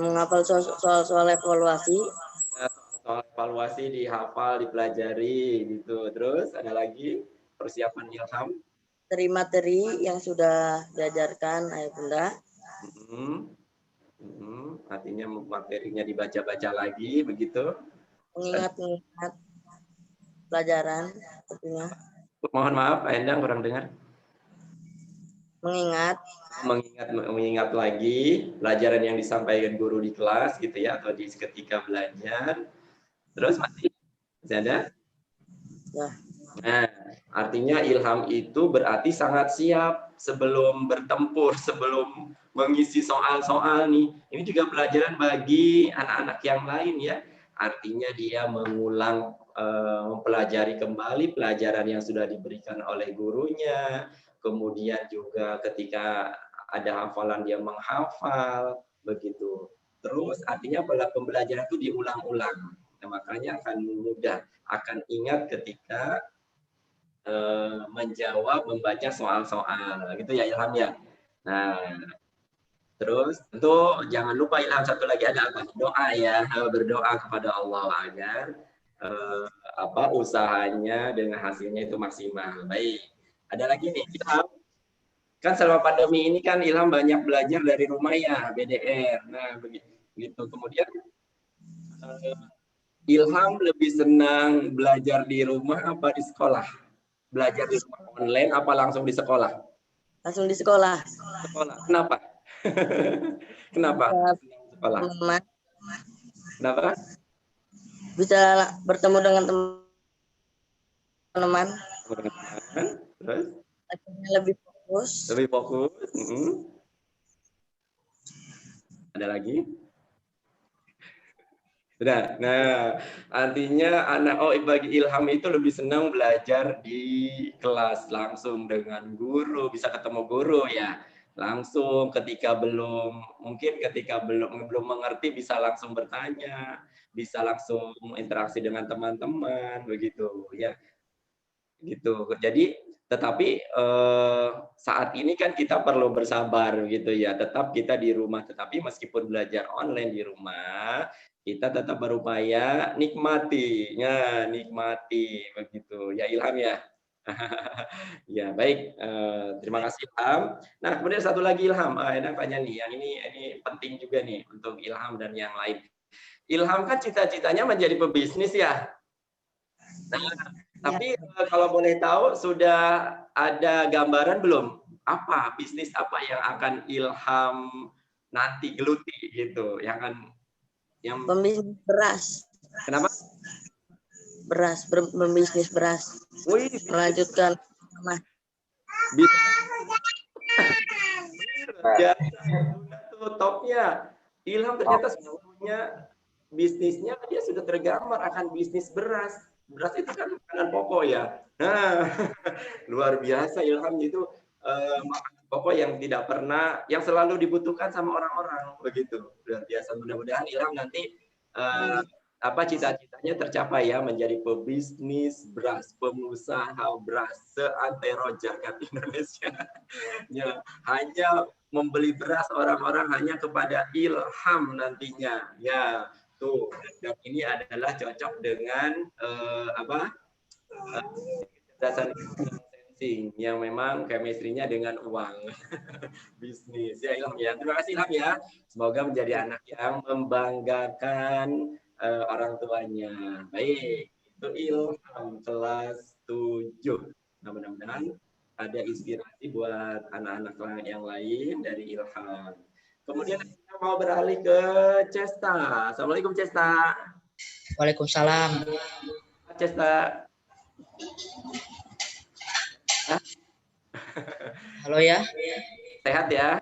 menghafal soal evaluasi.
Soal evaluasi dihafal, dipelajari gitu. Terus ada lagi persiapan Ilham?
Materi yang sudah diajarkan ayah bunda.
Artinya materinya dibaca-baca lagi begitu.
Mengingat pelajaran tentunya.
Mohon maaf, Pak Endang kurang dengar. Mengingat lagi pelajaran yang disampaikan guru di kelas gitu ya, atau di ketika belajar. Terus masih ada?
Ya.
Nah, artinya Ilham itu berarti sangat siap sebelum bertempur, sebelum mengisi soal-soal nih. Ini juga pelajaran bagi anak-anak yang lain ya. Artinya dia mengulang, mempelajari kembali pelajaran yang sudah diberikan oleh gurunya. Kemudian juga ketika ada hafalan dia menghafal, begitu. Terus artinya pembelajaran itu diulang-ulang. Nah, makanya akan mudah, akan ingat ketika menjawab, membaca soal-soal, gitu ya Ilham ya. Nah, terus tentu jangan lupa Ilham satu lagi ada apa? Doa ya, berdoa kepada Allah agar usahanya dengan hasilnya itu maksimal. Baik. Ada lagi nih Ilham. Kan selama pandemi ini kan Ilham banyak belajar dari rumah ya, BDR. Nah, begitu. Kemudian Ilham lebih senang belajar di rumah apa di sekolah? Belajar di rumah online apa langsung di sekolah?
Langsung di sekolah.
Sekolah. Kenapa? Kenapa? Sekolah. Kenapa?
Bisa bertemu dengan teman-teman.
Terus?
Lebih fokus.
Lebih fokus. Ada lagi? Sudah. Nah, artinya bagi Ilham itu lebih senang belajar di kelas langsung dengan guru, bisa ketemu guru ya. Langsung ketika belum mengerti bisa langsung bertanya. bisa langsung interaksi dengan teman-teman begitu ya. Gitu. Jadi tetapi saat ini kan kita perlu bersabar gitu ya. Tetap kita di rumah, tetapi meskipun belajar online di rumah, kita tetap berupaya nikmatinya, nikmati begitu. Ya Ilham ya. Ya baik, terima kasih Ilham. Nah kemudian satu lagi Ilham, enak tanya nih, yang ini penting juga nih untuk Ilham dan yang lain. Ilham kan cita-citanya menjadi pebisnis ya. Nah, tapi kalau boleh tahu sudah ada gambaran belum apa bisnis apa yang akan Ilham nanti geluti gitu, yang akan yang
Pembisnis beras.
kenapa?
Beras, membisnis beras.
Wih,
Melanjutkan. Nah,
ya, itu topnya. Ilham ternyata sudah punya bisnisnya, dia sudah tergambar akan bisnis beras. Beras itu kan makanan pokok ya. Nah, luar biasa Ilham itu makanan pokok yang tidak pernah, yang selalu dibutuhkan sama orang-orang begitu. Luar biasa. Mudah-mudahan Ilham nanti apa cita-citanya tercapai ya, menjadi pebisnis beras, pengusaha beras seantero jagat Indonesia. Ya, hanya membeli beras orang-orang hanya kepada Ilham nantinya. Ya, tuh. Dan ini adalah cocok dengan kecerdasan sensing yang memang chemistry-nya dengan uang. Bisnis. Ya Ilham ya. Terima kasih Ilham ya. Semoga menjadi anak yang membanggakan orang tuanya. Baik, itu Ilham kelas 7. Nah, mudah-mudahan ada inspirasi buat anak-anak yang lain dari Ilham. Kemudian kita mau beralih ke Cesta. Assalamualaikum Cesta.
Waalaikumsalam.
Cesta.
Halo ya.
Sehat ya?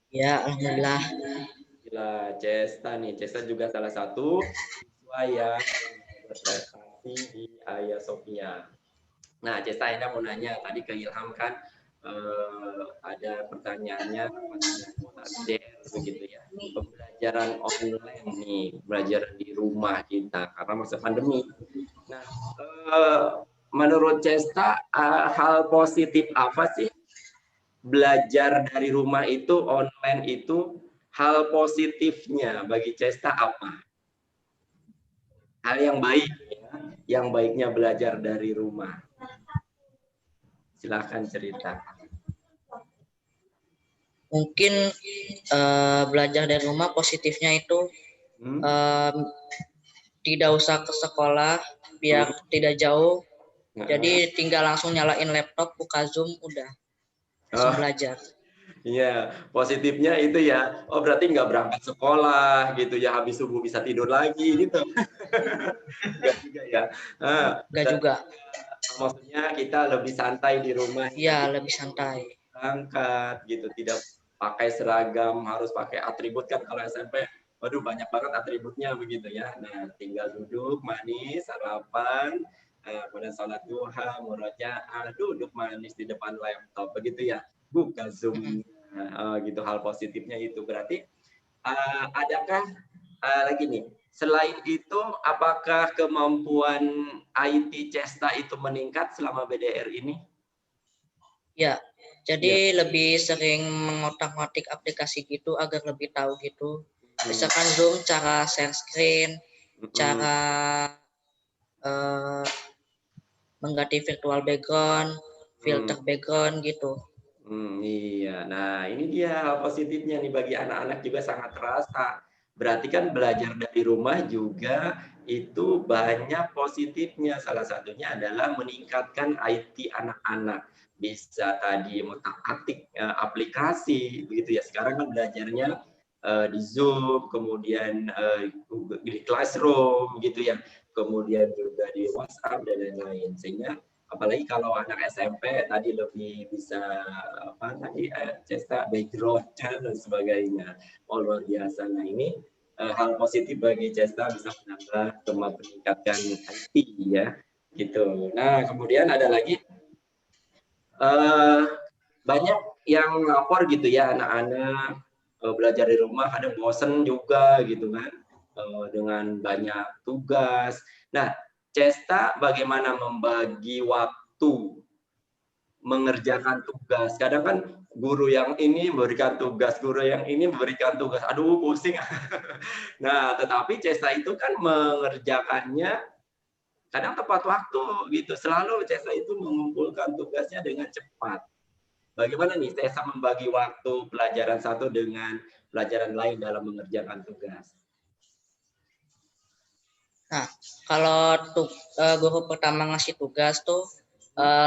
Ya, alhamdulillah.
Gila, Cesta nih. Cesta juga salah satu siswa yang berprestasi di Ayah Sophia. Nah, Cesta Enda mau nanya tadi ke Ilham kan ada pertanyaannya begitu ya. Pembelajaran online nih, belajar di rumah kita karena masa pandemi. Nah, menurut Cesta hal positif apa sih belajar dari rumah itu, online itu? Hal positifnya bagi Cesta apa? Hal yang baik, ya, yang baiknya belajar dari rumah. Silahkan cerita.
Mungkin belajar dari rumah positifnya itu tidak usah ke sekolah, biar tidak jauh. Jadi tinggal langsung nyalain laptop, buka Zoom, udah langsung belajar.
Iya, positifnya itu ya, oh berarti nggak berangkat sekolah gitu ya, habis subuh bisa tidur lagi gitu. Nggak juga ya.
Nggak juga.
Maksudnya kita lebih santai di rumah.
Iya, lebih santai.
Berangkat gitu, tidak pakai seragam, harus pakai atribut kan kalau SMP. Waduh banyak banget atributnya begitu ya. Nah tinggal duduk manis, sarapan, kemudian sholat duha, murojaah, duduk manis di depan laptop begitu ya. Buka Zoom. Gitu hal positifnya itu berarti adakah lagi nih selain itu apakah kemampuan IT Cesta itu meningkat selama BDR ini?
Ya, jadi lebih sering mengotak-ngatik aplikasi gitu agar lebih tahu gitu. Misalkan Zoom, cara share screen, cara mengganti virtual background, filter background gitu.
Iya, nah ini dia hal positifnya nih bagi anak-anak juga sangat terasa. Berarti kan belajar dari rumah juga itu banyak positifnya. Salah satunya adalah meningkatkan IT anak-anak. Bisa tadi mengotak-atik aplikasi, begitu ya. Sekarang kan belajarnya di Zoom, kemudian di Classroom, gitu ya. Kemudian juga di WhatsApp dan lain-lain. Sehingga apalagi kalau anak SMP tadi lebih bisa apa tadi Cesta background dan sebagainya. Oh luar biasa. Nah ini hal positif bagi Cesta bisa menambah meningkatkan IT ya gitu. Nah kemudian ada lagi banyak yang lapor gitu ya anak-anak belajar di rumah kadang bosen juga gitu kan. dengan banyak tugas. Nah, Cesta bagaimana membagi waktu mengerjakan tugas? Kadang kan guru yang ini memberikan tugas, guru yang ini memberikan tugas. Aduh, pusing. Nah, tetapi Cesta itu kan mengerjakannya kadang tepat waktu gitu. Selalu Cesta itu mengumpulkan tugasnya dengan cepat. Bagaimana nih Cesta membagi waktu pelajaran satu dengan pelajaran lain dalam mengerjakan tugas?
Nah, kalau guru pertama ngasih tugas tuh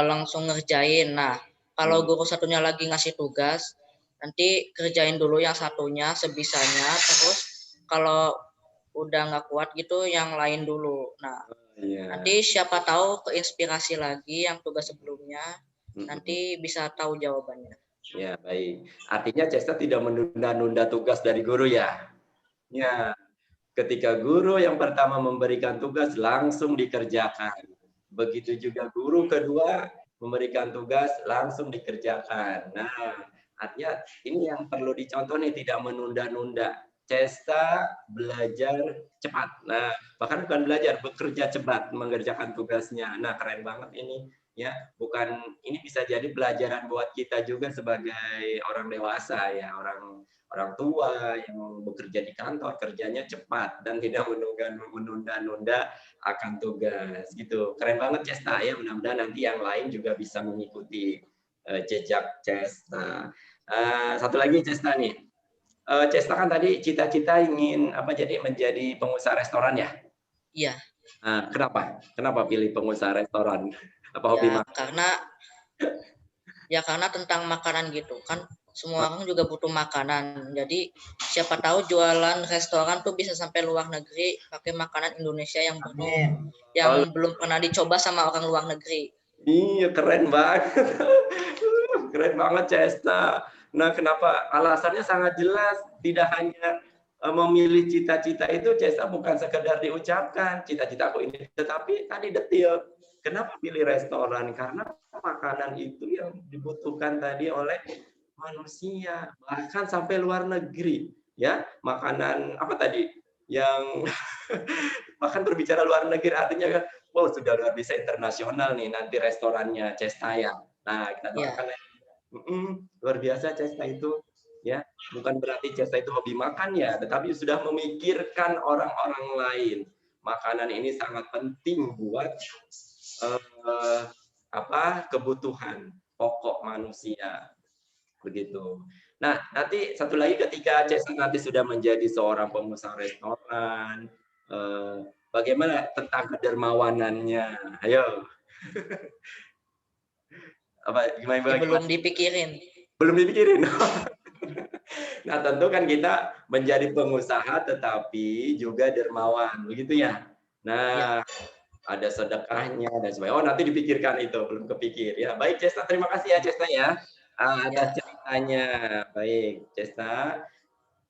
langsung ngerjain. Nah, kalau guru satunya lagi ngasih tugas, nanti kerjain dulu yang satunya sebisanya, terus kalau udah nggak kuat gitu yang lain dulu. Nah, nanti siapa tahu keinspirasi lagi yang tugas sebelumnya, nanti bisa tahu jawabannya.
Ya, baik. Artinya Cesta tidak menunda-nunda tugas dari guru ya? Ya, ketika guru yang pertama memberikan tugas langsung dikerjakan. Begitu juga guru kedua memberikan tugas langsung dikerjakan. Nah, artinya ini yang perlu dicontoh nih, tidak menunda-nunda. Cesta belajar cepat. Nah, bahkan bukan belajar, bekerja cepat mengerjakan tugasnya. Nah, keren banget ini. Ya, bukan, ini bisa jadi pelajaran buat kita juga sebagai orang dewasa ya, orang tua yang bekerja di kantor, kerjanya cepat dan tidak menunda-nunda akan tugas gitu. Keren banget Cesta ya, mudah-mudahan nanti yang lain juga bisa mengikuti jejak Cesta. Satu lagi Cesta nih. Cesta kan tadi cita-cita ingin jadi menjadi pengusaha restoran ya?
Iya.
Kenapa? Kenapa pilih pengusaha restoran? Apa hobi makan?
Karena tentang makanan gitu kan, semua orang juga butuh makanan. Jadi siapa tahu jualan restoran tuh bisa sampai luar negeri pakai makanan Indonesia yang belum pernah dicoba sama orang luar negeri.
Iya, keren banget. Keren banget Cesta. Nah, kenapa? Alasannya sangat jelas. Tidak hanya memilih cita-cita itu, Cesta bukan sekedar diucapkan cita-citaku ini, tetapi tadi detil. Kenapa pilih restoran? Karena makanan itu yang dibutuhkan tadi oleh manusia, bahkan sampai luar negeri. Ya, makanan apa tadi? Yang bahkan berbicara luar negeri artinya kan, wow, sudah luar biasa internasional nih nanti restorannya Cesta ya. Nah, kita doakan luar biasa Cesta itu. Ya, bukan berarti Cesta itu hobi makan ya, tetapi sudah memikirkan orang-orang lain. Makanan ini sangat penting buat kebutuhan pokok manusia, begitu. Nah, nanti satu lagi ketika Cesta nanti sudah menjadi seorang pengusaha restoran, bagaimana tentang kedermawanannya? Ayo. Gimana?
Belum dipikirin.
Belum dipikirin. Nah, tentu kan kita menjadi pengusaha tetapi juga dermawan, begitu ya. Nah, ada sedekahnya dan sebagainya. Oh, nanti dipikirkan itu, belum kepikir ya. Baik Cesta, terima kasih ya Cesta ya atas ceritanya. Baik Cesta.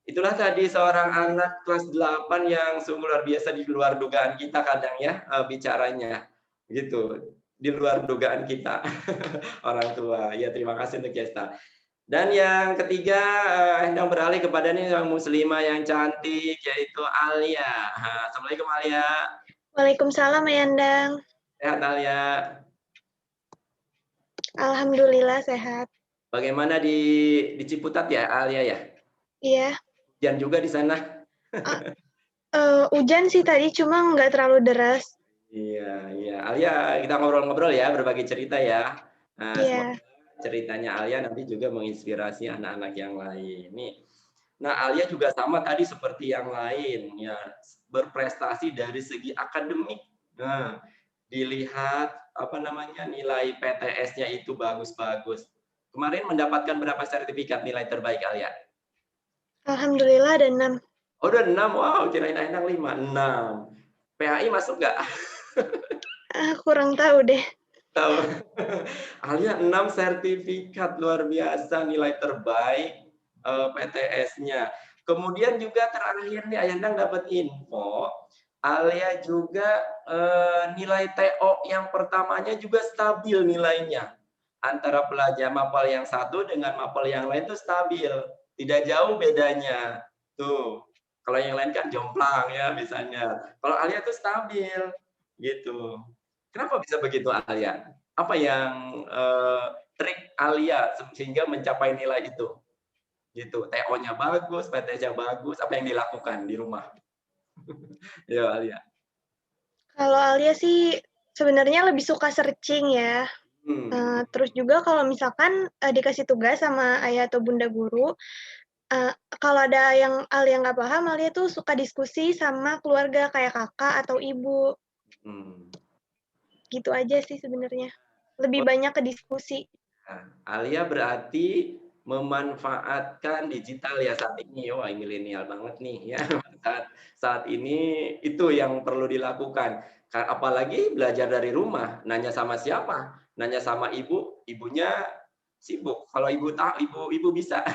Itulah tadi seorang anak kelas 8 yang sungguh luar biasa, di luar dugaan kita kadang ya bicaranya. Gitu. Di luar dugaan kita orang tua. Ya, terima kasih untuk Cesta. Dan yang ketiga, yang beralih kepada nih yang muslimah yang cantik, yaitu Alia. Assalamualaikum Alia.
Waalaikumsalam Ayandang.
Sehat Alia?
Alhamdulillah sehat.
Bagaimana di Ciputat ya Alia ya?
Iya.
Hujan juga di sana?
Hujan sih tadi, cuma nggak terlalu deras.
Iya. Alia, kita ngobrol-ngobrol ya, berbagi cerita ya. Nah, semoga ceritanya Alia nanti juga menginspirasi anak-anak yang lain. Nih. Nah, Alia juga sama tadi seperti yang lain, ya, berprestasi dari segi akademik. Nah, dilihat nilai PTS-nya itu bagus-bagus. Kemarin mendapatkan berapa sertifikat nilai terbaik Alia?
Alhamdulillah ada 6.
Oh, udah 6. Wow, kirain enak 5. 6. PHI masuk nggak?
Kurang tahu deh.
Tahu. Alia 6 sertifikat, luar biasa, nilai terbaik PTS-nya. Kemudian juga terakhir nih Ayandang dapat info, Alia juga nilai TO yang pertamanya juga stabil nilainya. Antara pelajar mapel yang satu dengan mapel yang lain itu stabil. Tidak jauh bedanya. Tuh, Kalau yang lain kan jomplang ya misalnya. Kalau Alia tuh stabil gitu. Kenapa bisa begitu Alia? Apa yang trik Alia sehingga mencapai nilai itu? Gitu. TO-nya bagus, PT-nya bagus, apa yang dilakukan di rumah? Ya Alia.
Kalau Alia sih sebenarnya lebih suka searching ya. Terus juga kalau misalkan dikasih tugas sama ayah atau bunda guru, kalau ada yang Alia nggak paham, Alia tuh suka diskusi sama keluarga kayak kakak atau ibu. Gitu aja sih sebenarnya. Lebih banyak ke diskusi.
Nah, Alia berarti memanfaatkan digital ya saat ini. Wah, milenial banget nih ya. Saat ini itu yang perlu dilakukan. Apalagi belajar dari rumah, nanya sama siapa? Nanya sama ibu, ibunya sibuk. Kalau ibu tahu, ibu bisa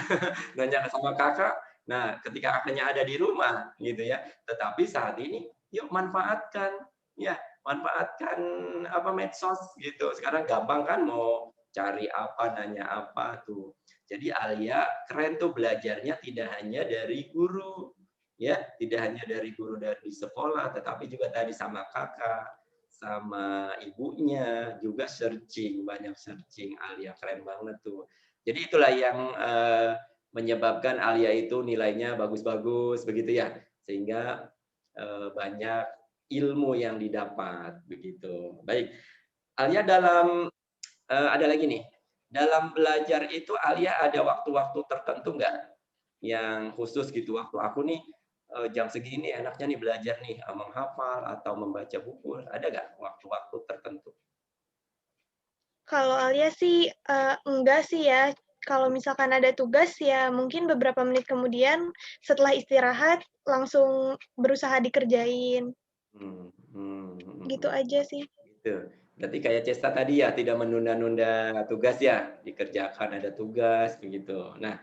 nanya sama kakak. Nah, ketika kakaknya ada di rumah gitu ya. Tetapi saat ini yuk manfaatkan ya, manfaatkan apa medsos gitu. Sekarang gampang kan mau cari apa, nanya apa tuh. Jadi Alia keren tuh belajarnya tidak hanya dari guru, ya, tidak hanya dari guru dari sekolah, tetapi juga tadi sama kakak, sama ibunya, juga searching, banyak searching. Alia keren banget tuh. Jadi itulah yang menyebabkan Alia itu nilainya bagus-bagus, begitu ya, sehingga banyak ilmu yang didapat, begitu. Baik, Alia dalam ada lagi nih, dalam belajar itu Alia ada waktu-waktu tertentu nggak yang khusus gitu? Waktu aku nih jam segini enaknya nih belajar nih menghafal atau membaca buku, ada nggak waktu-waktu tertentu?
Kalau Alia sih enggak sih ya. Kalau misalkan ada tugas ya mungkin beberapa menit kemudian setelah istirahat langsung berusaha dikerjain. Gitu aja sih.
Gitu. Berarti kayak Cesta tadi ya, tidak menunda-nunda tugas ya, dikerjakan ada tugas begitu. Nah,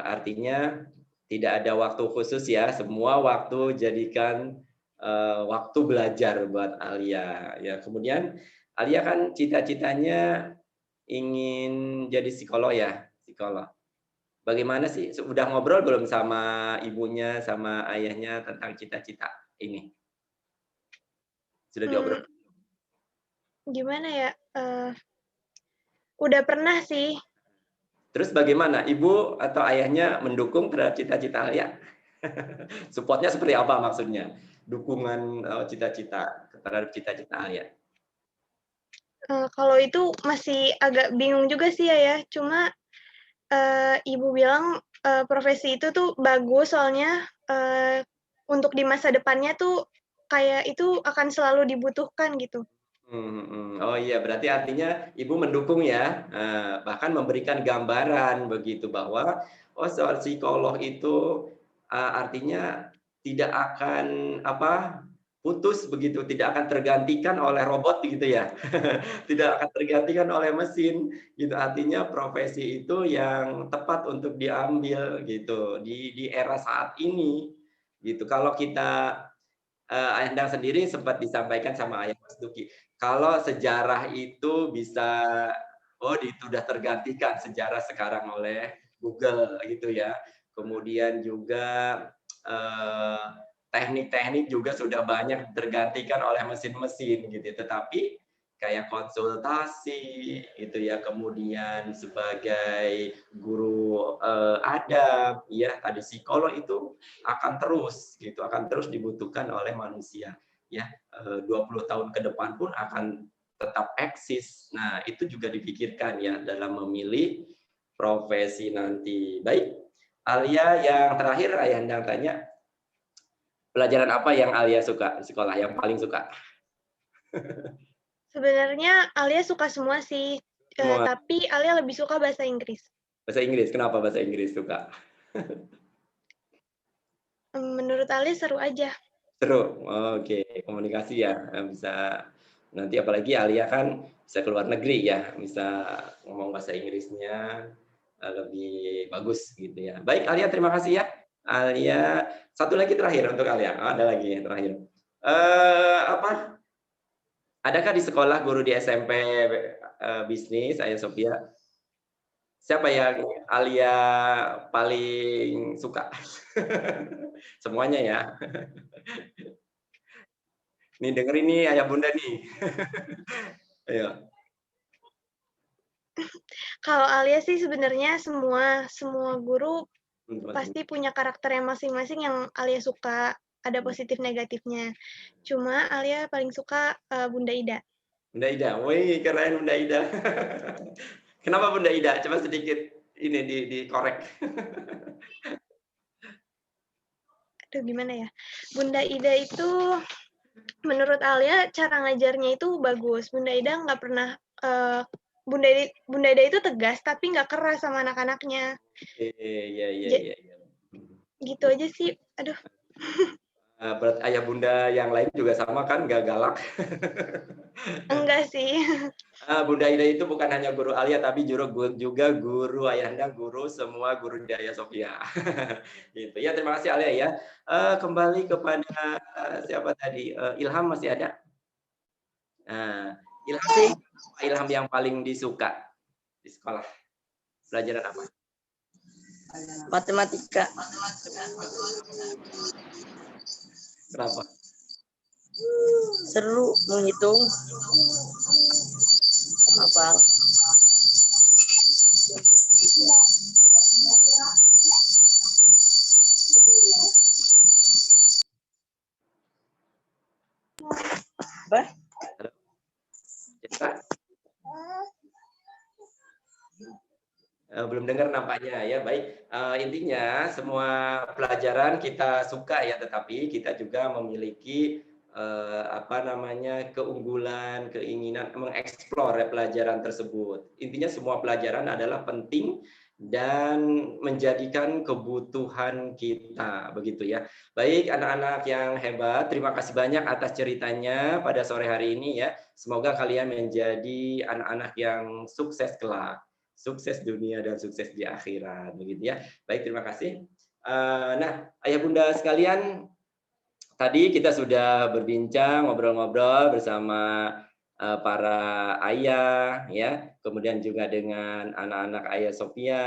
artinya tidak ada waktu khusus ya, semua waktu jadikan waktu belajar buat Alia. Ya, kemudian Alia kan cita-citanya ingin jadi psikolog ya, psikolog. Bagaimana sih? Sudah ngobrol belum sama ibunya, sama ayahnya tentang cita-cita ini? Sudah diobrol?
Gimana ya? Udah pernah sih.
Terus bagaimana? Ibu atau ayahnya mendukung terhadap cita-cita Alia? Supportnya seperti apa maksudnya? Dukungan cita-cita terhadap cita-cita Alia?
Kalau itu masih agak bingung juga sih ya. Cuma ibu bilang profesi itu tuh bagus soalnya untuk di masa depannya tuh kayak itu akan selalu dibutuhkan gitu.
Oh iya, berarti artinya ibu mendukung ya, bahkan memberikan gambaran begitu bahwa oh soal psikolog itu artinya tidak akan putus begitu, tidak akan tergantikan oleh robot gitu ya, tidak akan tergantikan oleh mesin gitu. Artinya profesi itu yang tepat untuk diambil gitu di era saat ini gitu. Kalau kita Ayah Endang sendiri sempat disampaikan sama Ayah Mas Duki, kalau sejarah itu bisa, itu sudah tergantikan sejarah sekarang oleh Google gitu ya. Kemudian juga teknik-teknik juga sudah banyak tergantikan oleh mesin-mesin gitu. Tetapi kayak konsultasi gitu ya, kemudian sebagai guru adab ya, tadi psikolog itu akan terus dibutuhkan oleh manusia ya. 20 tahun ke depan pun akan tetap eksis. Nah, itu juga dipikirkan ya dalam memilih profesi nanti. Baik, Alia yang terakhir Ayah Endang tanya, pelajaran apa yang Alia suka di sekolah, yang paling suka?
Sebenarnya Alia suka semua sih, tapi Alia lebih suka bahasa Inggris.
Bahasa Inggris, kenapa bahasa Inggris suka?
Menurut Alia seru aja.
Seru, oke. Komunikasi ya, bisa nanti apalagi Alia kan bisa keluar negeri ya, bisa ngomong bahasa Inggrisnya lebih bagus gitu ya. Baik Alia, terima kasih ya. Alia, satu lagi terakhir untuk Alia. Ada lagi yang terakhir. Adakah di sekolah guru di SMP bisnis, Ayah Sophia, Siapa yang Alia paling suka? Semuanya ya. Nih dengerin nih ayah bunda nih. Ayo.
Kalau Alia sih sebenarnya semua guru pasti punya karakter yang masing-masing yang Alia suka, ada positif negatifnya. Cuma Alia paling suka Bunda Ida.
Bunda Ida, wih keren Bunda Ida. Kenapa Bunda Ida? Coba sedikit ini dikorek.
Aduh gimana ya? Bunda Ida itu menurut Alia cara ngajarnya itu bagus. Bunda Ida nggak pernah Bunda Ida itu tegas tapi nggak keras sama anak-anaknya.
Iya.
Gitu aja sih. Aduh.
Berarti ayah bunda yang lain juga sama kan, nggak galak?
Enggak sih.
Bunda Ida itu bukan hanya guru Alia, tapi juga guru Ayahanda, guru semua guru di Ayah Sophia. Gitu ya, terima kasih Alia ya. Kembali kepada siapa tadi? Ilham masih ada? Ilham yang paling disuka di sekolah? Pelajaran apa?
Matematika.
Kenapa?
Seru menghitung. Apa?
Belum dengar nampaknya ya. Baik, intinya semua pelajaran kita suka ya, tetapi kita juga memiliki keunggulan, keinginan mengeksplor pelajaran tersebut. Intinya semua pelajaran adalah penting dan menjadikan kebutuhan kita, begitu ya. Baik, anak-anak yang hebat, terima kasih banyak atas ceritanya pada sore hari ini ya. Semoga kalian menjadi anak-anak yang sukses kelak. Sukses dunia dan sukses di akhirat, begitu ya. Baik, terima kasih. Nah, ayah bunda sekalian, tadi kita sudah berbincang, ngobrol-ngobrol bersama para ayah, ya, kemudian juga dengan anak-anak Ayah Sophia.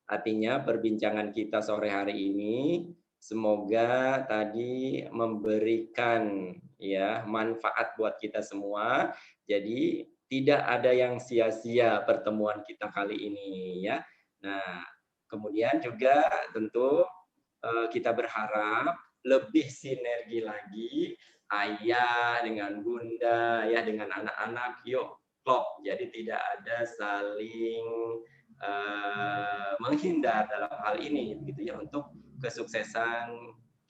Artinya perbincangan kita sore hari ini semoga tadi memberikan ya manfaat buat kita semua. Jadi tidak ada yang sia-sia pertemuan kita kali ini ya. Nah, kemudian juga tentu kita berharap lebih sinergi lagi ayah dengan bunda ya dengan anak-anak, yuk klop. Jadi tidak ada saling menghindar dalam hal ini gitu ya, untuk kesuksesan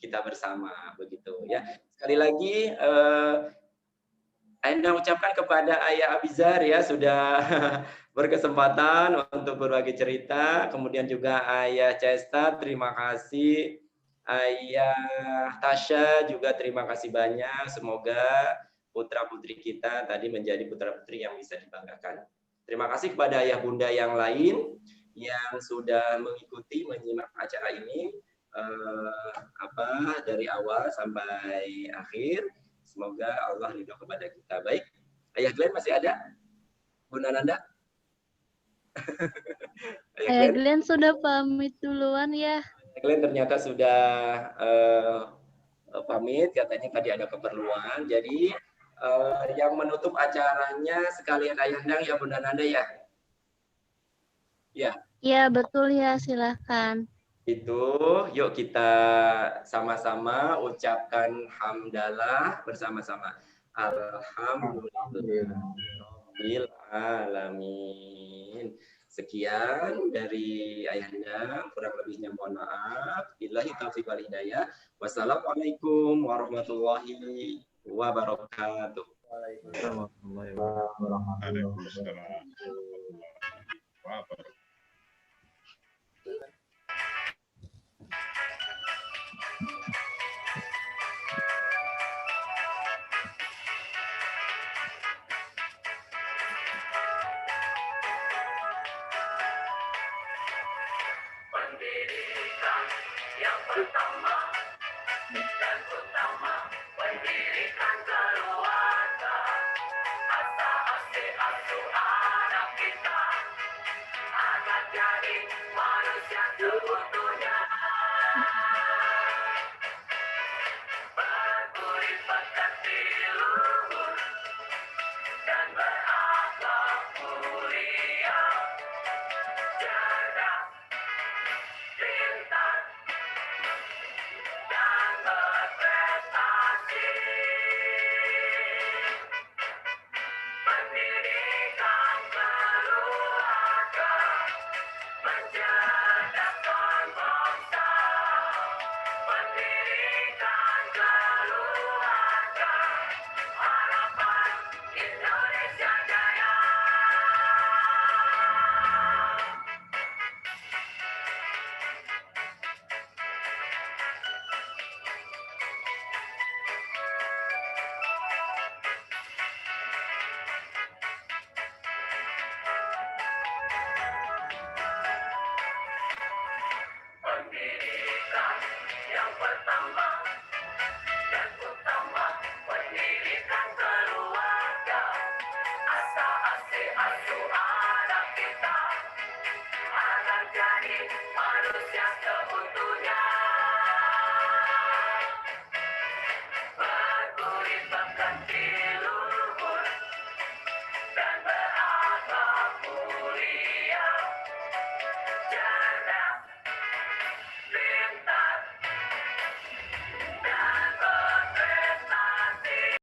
kita bersama begitu ya. Sekali lagi Anda ucapkan kepada Ayah Abizar ya, sudah berkesempatan untuk berbagi cerita. Kemudian juga Ayah Cesta, terima kasih. Ayah Tasya juga terima kasih banyak. Semoga putra-putri kita tadi menjadi putra-putri yang bisa dibanggakan. Terima kasih kepada ayah bunda yang lain yang sudah mengikuti, menyimak acara ini dari awal sampai akhir. Semoga Allah ridho kepada kita. Baik, Ayah Glenn masih ada? Bunda Nanda?
Ayah Glenn sudah pamit duluan ya.
Glenn ternyata sudah pamit, katanya tadi ada keperluan. Jadi yang menutup acaranya sekalian Ayah Endang ya Bunda Nanda ya? Ya.
Iya betul ya, silahkan.
Itu, yuk kita sama-sama ucapkan hamdalah bersama-sama. Alhamdulillahirabbil alamin. Sekian dari Ayahanda, kurang lebihnya mohon maaf. Billahi taufiq wal hidayah. Wassalamualaikum warahmatullahi wabarakatuh. Waalaikumsalam.
Pendidikan yang pertama